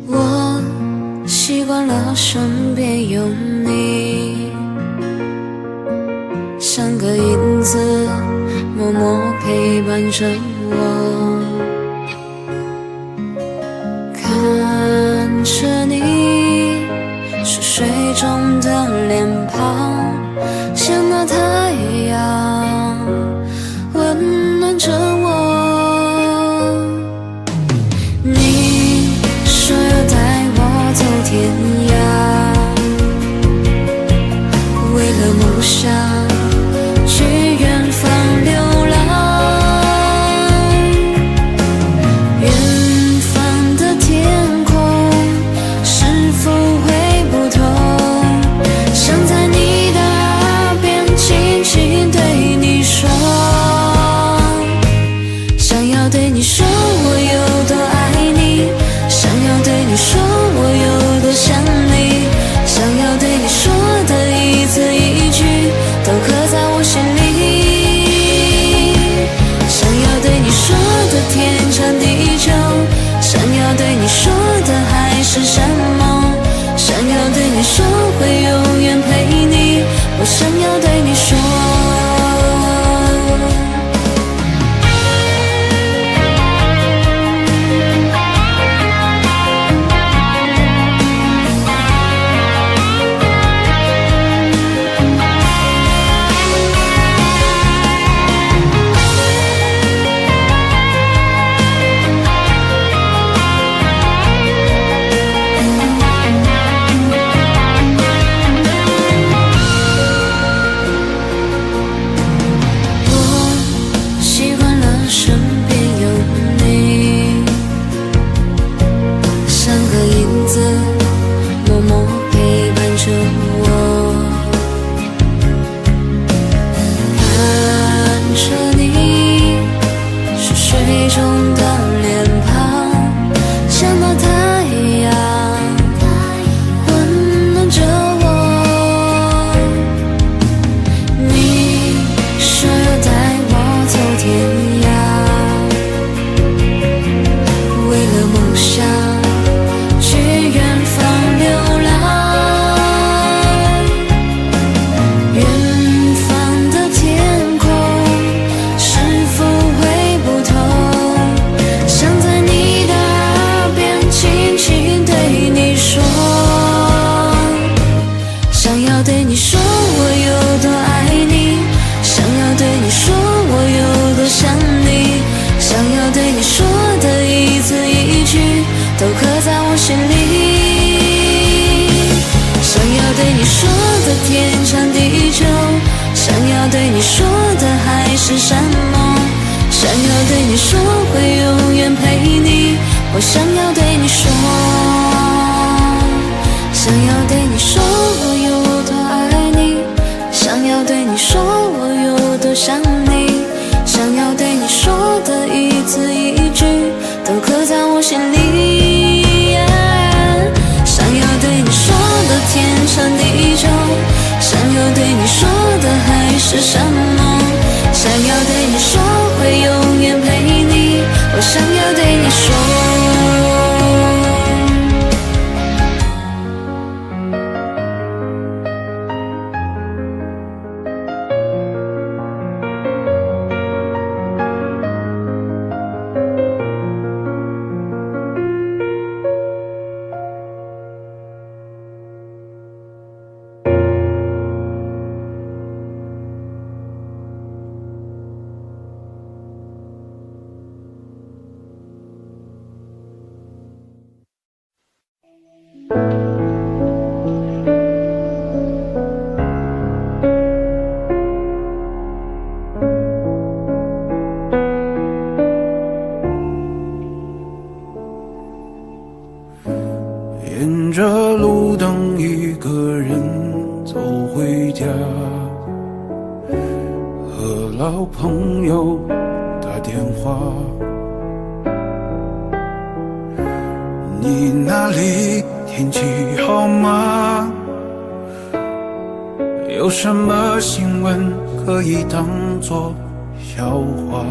我习惯了身边有你，像个影子默默陪伴着我，看着你熟睡中的脸庞，像那太阳温暖着我。你说要带我走天涯，为了梦想去远方流浪。对你说的还是什么？想要对你说会永远陪你，我想要对你说，想要对你说我有多爱你，想要对你说我有多想你，想要对你说的一字一句都刻在我心里。想要对你说的天长地久，想要对你说的还是什么？想要对你说会永远陪你，我想要对你说。沿着路灯一个人走回家，和老朋友打电话，你那里天气好吗？有什么新闻可以当作笑话？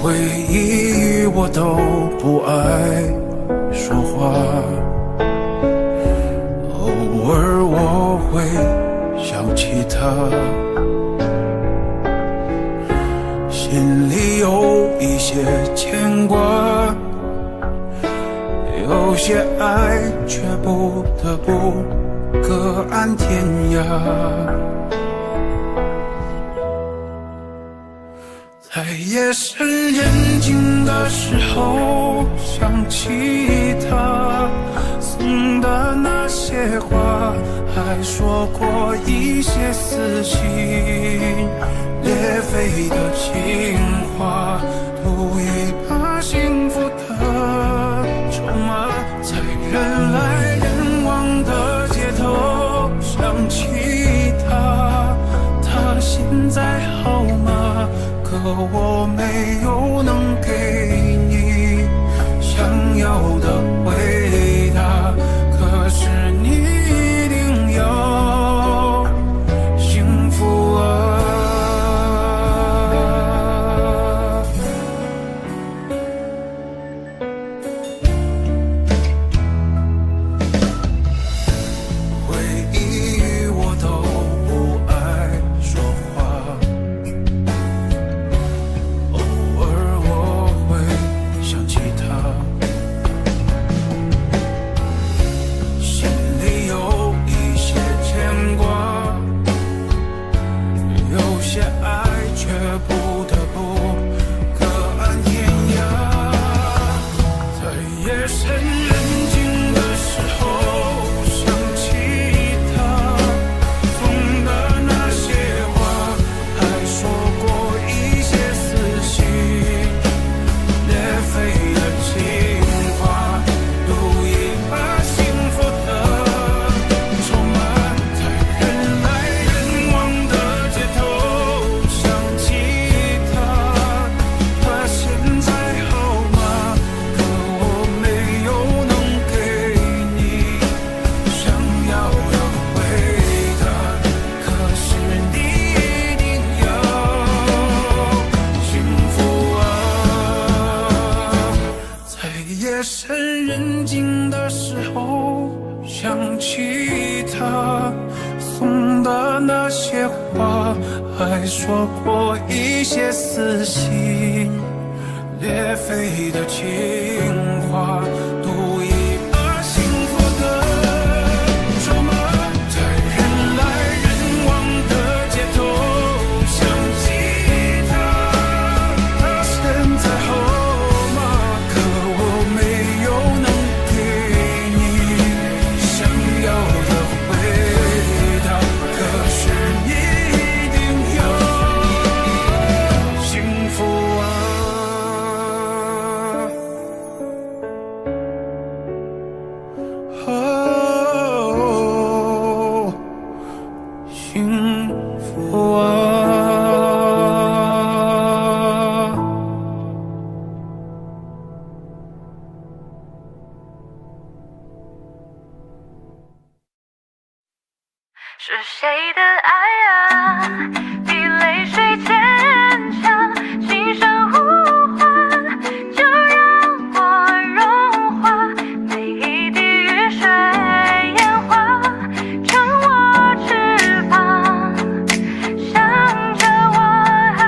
回忆我都不爱说话，偶尔我会想起他，心里有一些牵挂，有些爱却不得不各安天涯。在夜深人静的时候，想起他送的那些话，还说过一些撕心裂肺的情话，赌一把幸福的筹码，在人来人往的街头想起他，他现在好吗？可我没有能给你想要的回答，可是你一定要幸福啊。回忆我都不爱说话，偶尔我会想起他，心里有一些牵挂，有些爱却不得不各安天涯。在夜深人静的时候，想起他送的那些话，还说过一些撕心裂肺的情话，赌一把幸福的筹码，在人来人往的街头想起他，他现在好吗？可我没有能给你想要的回答，可是你一定要幸福啊。在夜深人静的时候，想起他送的那些话，还说过一些撕心裂肺的情话，赌一把幸福的筹码，在人来人往的街头想起他，他现在好吗？可我没有能给你想要的回答，是谁的爱啊，比泪水坚强，轻声呼唤，就让我融化，每一滴雨水烟花，成我翅膀，向着我爱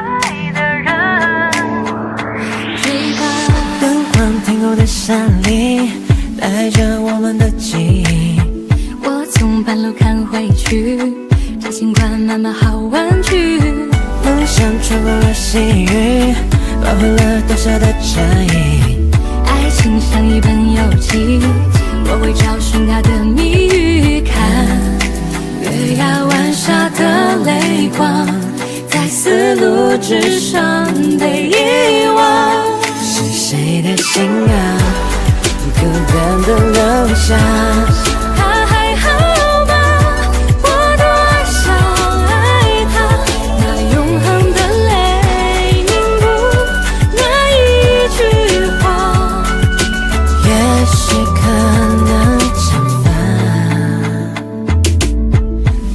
的人追赶。灯光停够的山里，带着我们的记忆。我从半路看回去，这尽管慢慢好玩具。梦想穿过了细雨，包围了多少的战役。爱情像一本游记，我会找寻它的谜语。看月牙湾下的泪光，在丝路之上被遗忘。是谁的心啊，孤单的留下。他还好吗？我多想爱他，那永恒的泪凝固那一句话，也许可能惩罚。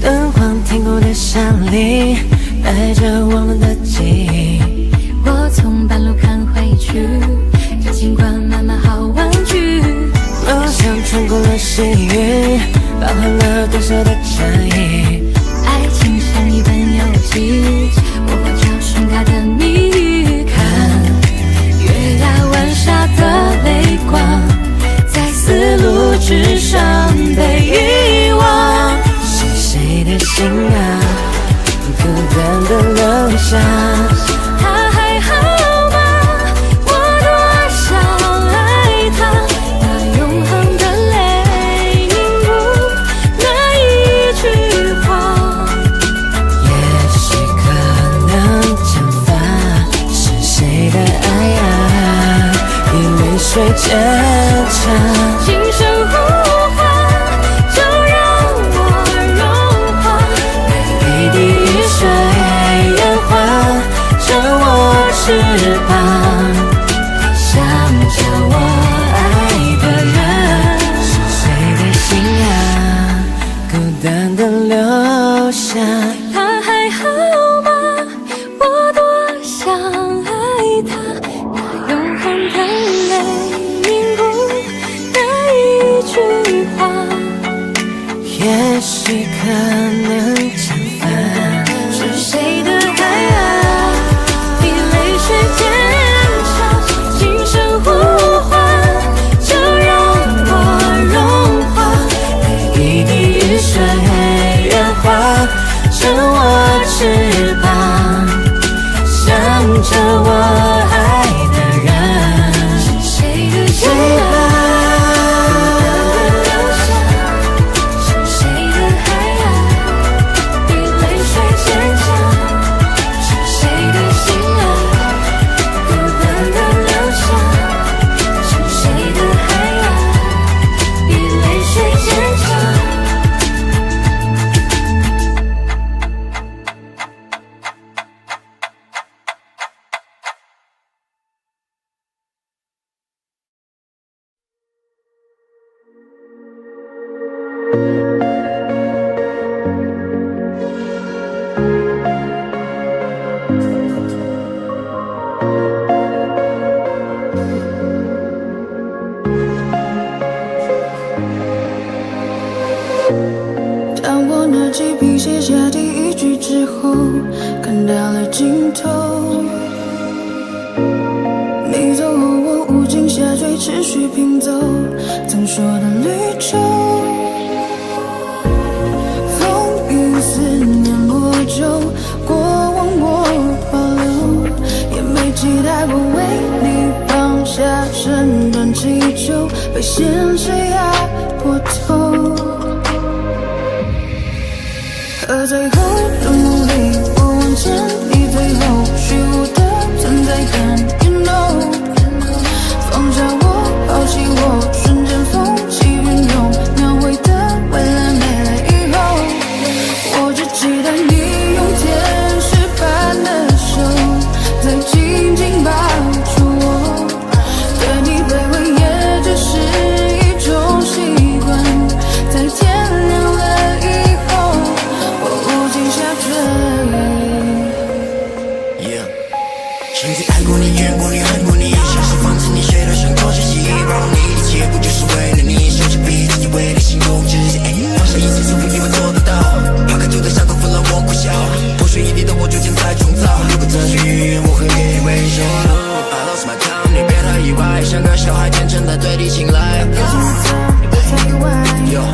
灯光停过的山里，带着我们的记忆。我从半路看回去，这尽管慢慢好玩具。梦想穿过了细雨，包含了多少的战役。爱情像一本游记，我会找寻它的谜语。看月牙湾下的泪光，在丝路之上被遗忘。是谁的心啊，孤单的留下。他还好吗？我多想爱他，那永恒的泪凝固那一句话，也许可能惩罚。是谁的爱啊，比泪水坚强。轻声呼唤，就让我融化，每一滴雨水烟花，成我翅膀，向着我爱的人。是谁的心啊，孤单的留下。他还好吗？我多想爱他，那永恒的泪凝固那一句话，也许可能惩罚。是谁的爱啊，比泪水坚强，轻声呼唤，就让我融化，每一滴雨水烟花，成我翅膀，向着我爱的人是谁的心追啊，吧。留下，是谁的爱啊，比泪水坚强，是谁的心啊，孤单的留下，是谁的爱啊，比泪水坚强。当我拿起笔写下第一句之后，看到了尽头。你走后，我无尽下坠，持续拼走曾说的旅程。风雨思念魔咒，过往我保留，也没期待过为你放下身段祈求，被现实压过头。而最后的努力，我往前，你最后虚无的存在感 ，You know， 放下我，抛弃我，瞬间风起云涌，描绘的未来没来以后，我只期待你用天曾经爱过你，怨过你，恨过你，像是房子，你睡到想多些希望，你一切不就是为了你？手起笔自己为你心动，直接放下一切，除非你们做得到。抛开旧的伤口，分了我苦笑，破碎一地的我逐渐在重造。如果这句我会给你微笑。I lost my time， 你别太意外，像个小孩天真的对你青睐。Yo，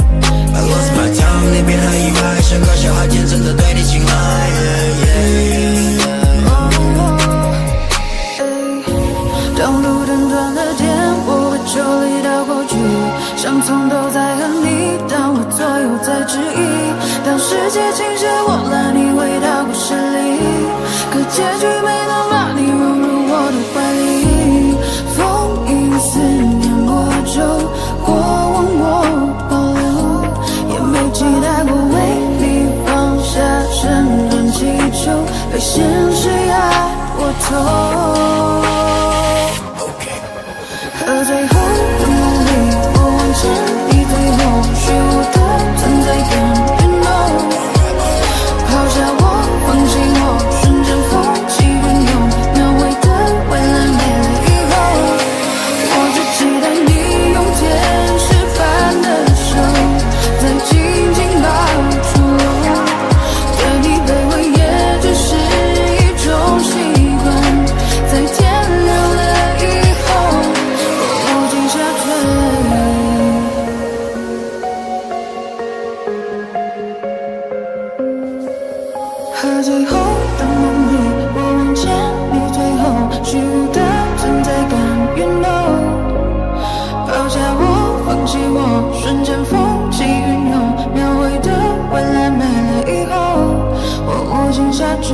I lost my time， 你别太意外，像个小孩天真的对你青睐。当路灯转了天，我会抽离到过去，像从头在和你，当我左右在质疑，当世界倾斜，我拉你回到故事里，可结局没能把你融入我的怀里。风影思念过就过往我保留，也没期待过为你放下旋转气球，被现实压过头。和最后的梦里，我望见你最后虚无的存在感，you know， 抛下我，放弃我，瞬间风起云涌，描绘的未来没了以后，我只期待你用天使般的手，再紧紧抱住我，对你卑微也只是一种习惯，在天亮了以后。和最后的梦里，我望见你最后虚无的存在感，you know， 抛下我，放弃我，瞬间风起云涌，描绘的未来没了以后，我无尽下坠。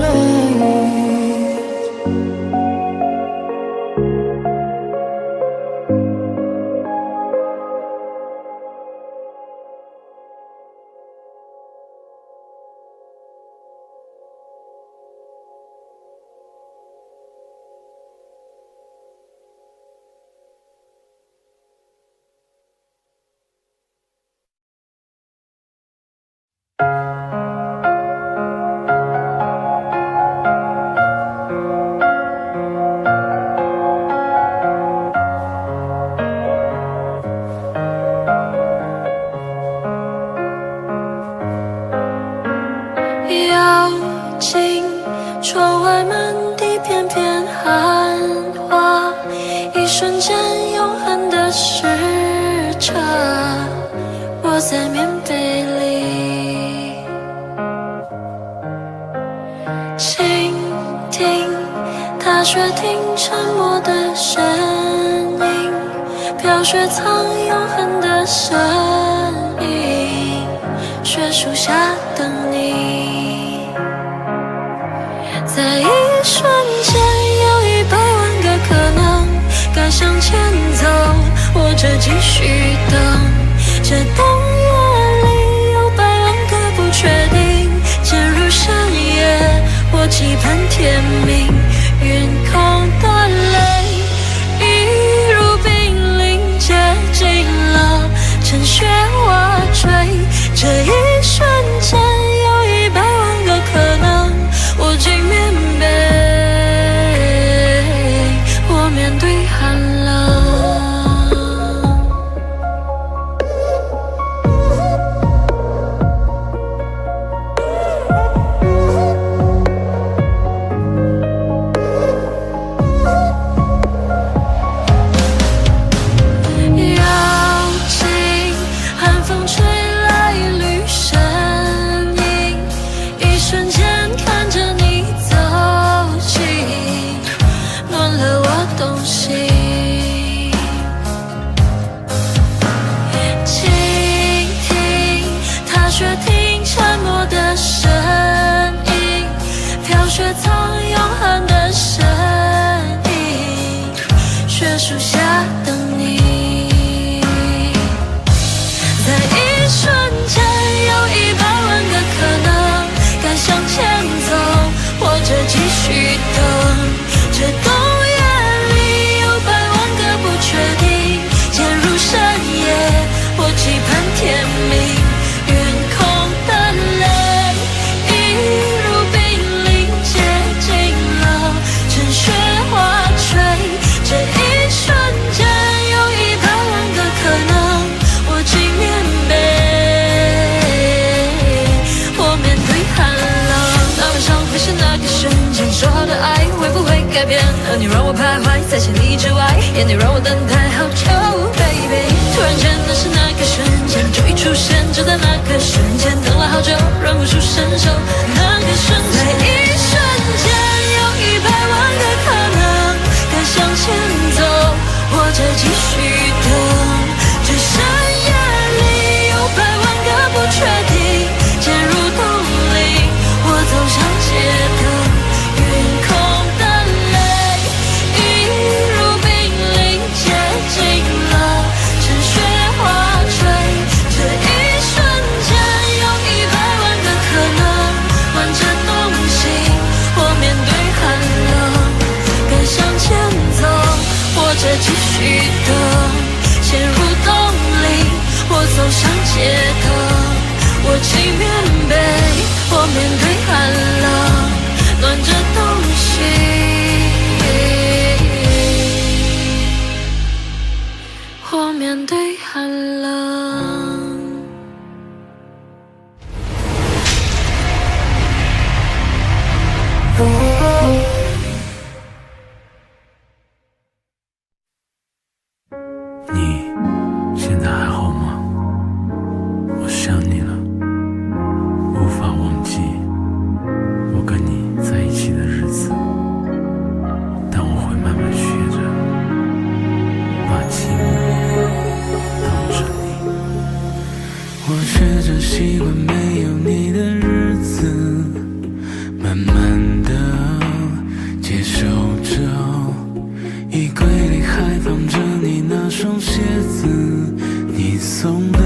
妖精，窗外满地片片寒花，一瞬间永恒的时差，窝在棉被里，倾听踏雪听沉默的声音，飘雪藏永恒的声音，雪树下等你。在一瞬间有100万个可能，该向前走或者继续等，这冬夜里有100万个不确定，渐入深夜我期盼天明，云空的泪一如冰凌接近了，趁雪瓦坠，这一瞬间有100万个可能，我进棉被，我面对寒冷。妖精，寒风吹来一缕声音，一瞬间看着你走近，暖了我东西。倾听踏雪听沉默的声音，飘雪藏永恒的声音，雪树下等你。在一瞬间有100万个可能，该向前走或者继续等，这冬夜里有100万个不确定，渐入深夜我期盼天明，云空的泪一如冰凌接改变了你，让我徘徊在千里之外，也你让我等待好久 ，baby。突然间的是那个瞬间，就一出现，就在那个瞬间，等了好久，忍不住伸手，那个瞬间，在一瞬间，有100万个可能，该向前走，或者继续等。这深夜里有100万个不确定，渐入冬里，我走向街灯，晕空的泪映入冰凌，接近了沉雪花坠。这一瞬间有100万个可能，暖着东西，或面对寒冷，该向前走，或者继续等。陷入冬里，我走上街头，我起棉被，我面对寒冷，暖着东西，我面对寒冷。你现在还好吗？我想你了，无法忘记我跟你在一起的日子，但我会慢慢学着把寂寞当着你。我学着习惯没有你的日子，慢慢的接受着衣柜里还放着你那双鞋子，你送的。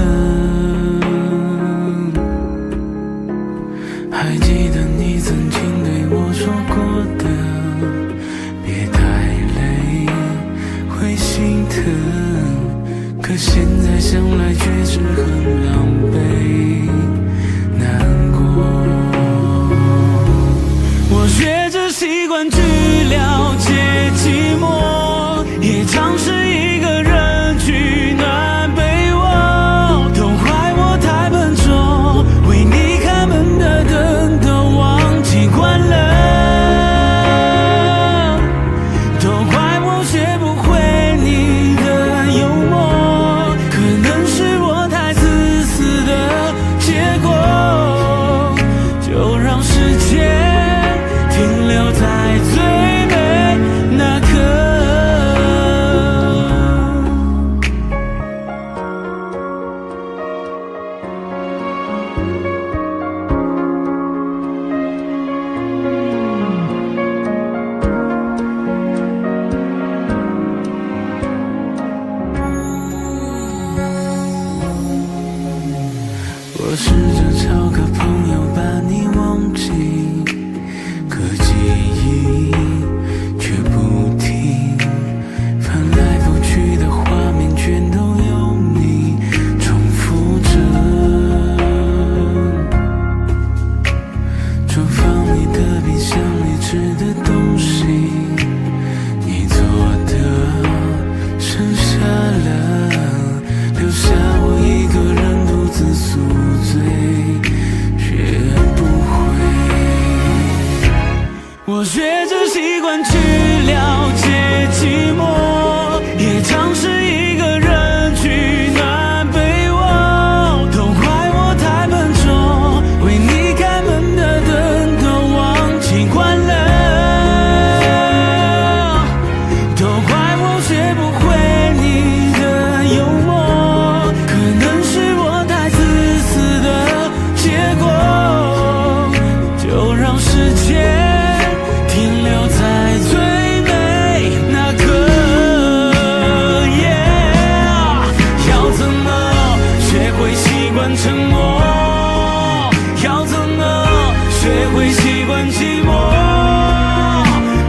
还记得你曾经对我说过的，别太累，会心疼。可现在想来却是很狼狈，难过。我学着习惯去了解寂寞，也尝试一个人取暖被窝，都怪我太笨拙，为你开门的灯都忘记关了，都怪我学不会你的幽默，可能是我太自私的结果，就让时间停留在最美那刻。我试着找个朋友把你忘记，可记忆却不停，翻来覆去的画面全都有你重复着。厨房里的冰箱里吃的东西，你做的剩下了，留下我一个人独自宿醉，学不会。我学着习惯去了解寂寞，也尝试一个人取暖被窝，都怪我太笨拙，为你开门的灯都忘记关了，都怪我学不会你的幽默，可能是我太自私的结果，就让时间停留在最美那刻。要怎么学会习惯沉默？要怎么学会习惯寂寞？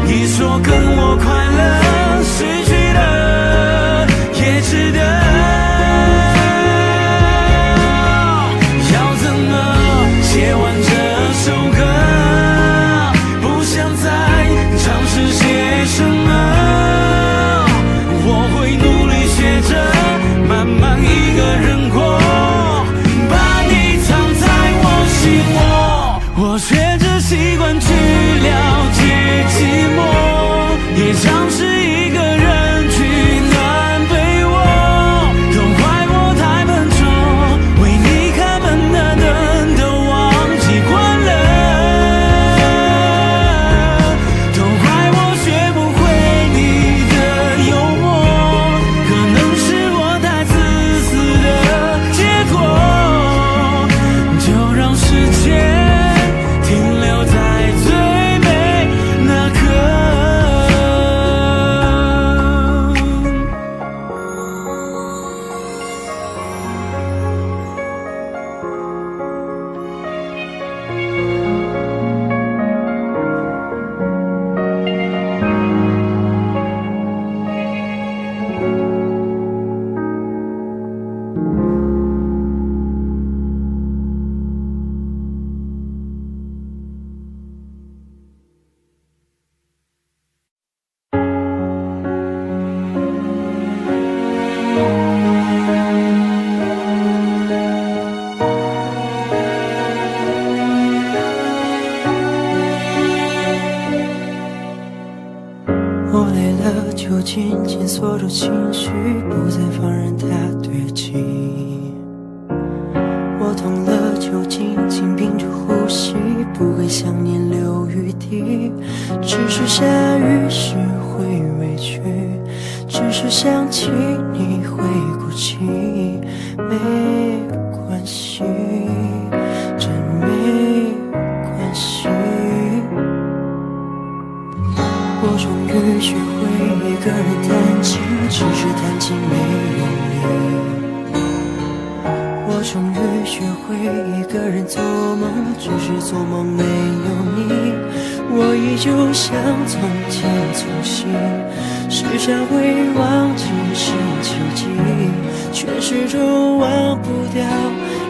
你说跟我快乐，失去了也值得。要怎么写完这首歌？不想再尝试些什么，我会努力学着慢慢一个人过，把你藏在我心窝。我学着习惯去了解寂寞，也尝试一个人取暖被窝，都怪我太笨拙，为你开门的灯都忘记关了，都怪我学不会你的幽默，可能是我太自私的结果，就让时间停留在最美那刻。我累了，就紧紧锁住情绪，不再放任它堆积。我痛了，就紧紧屏住呼吸，不给想念留余地。只是下雨时会委屈，只是想起你会哭泣。没关系，真没关系。我终于学会一个人弹琴，只是弹琴没有你。我终于学会一个人做梦，只是做梦没有你。我依旧像从前粗心，时常会忘记星期几，却始终忘不掉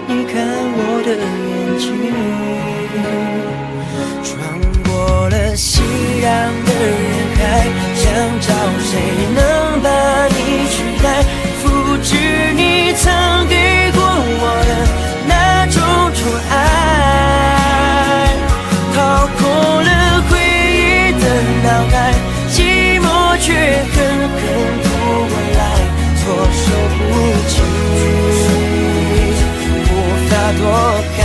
你看我的眼睛。穿过了熙攘的人海，想找谁能把你取代，复制你曾给过我的那种宠爱，逃过了回忆的脑海，寂寞却狠狠扑过来，措手不及，无法躲开。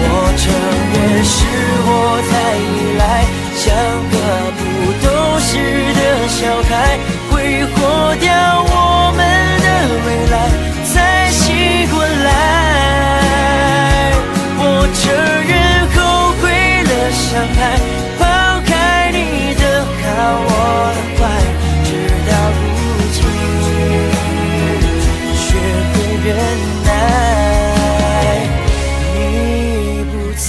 我承认是我太依赖，像个不懂事的小孩，挥霍掉我们的未来，才醒过来。我承认后悔了，伤害，抛开你的好我的坏，直到如今学会忍耐，你不在。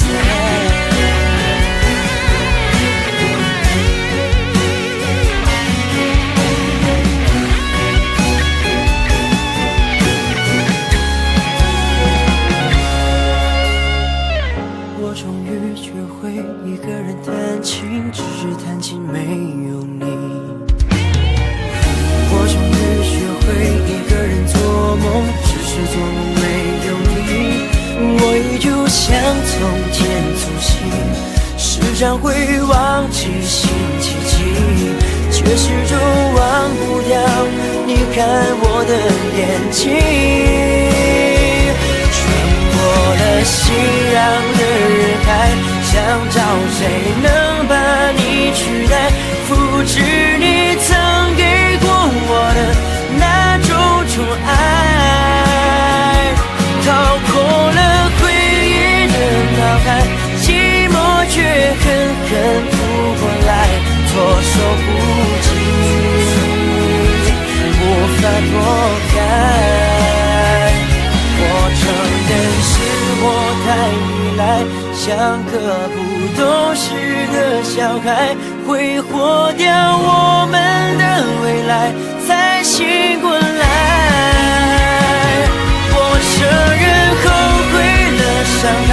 我终于学会一个人弹琴，只是弹琴没有你。我终于学会一个人做梦，只是做梦没有你。我依旧像从前粗心，时常会忘记星期几，却始终忘不掉你看我的眼睛。穿过了熙攘的人海，想找谁能把你取代，复制你曾给过我的那种宠爱，逃过了回忆的脑海，寂寞却狠狠扑过来，措手不及，无法躲开。我承认是我太依赖，像个不懂事的小孩，挥霍掉我们的未来，才醒过来。我承认后悔了，伤害，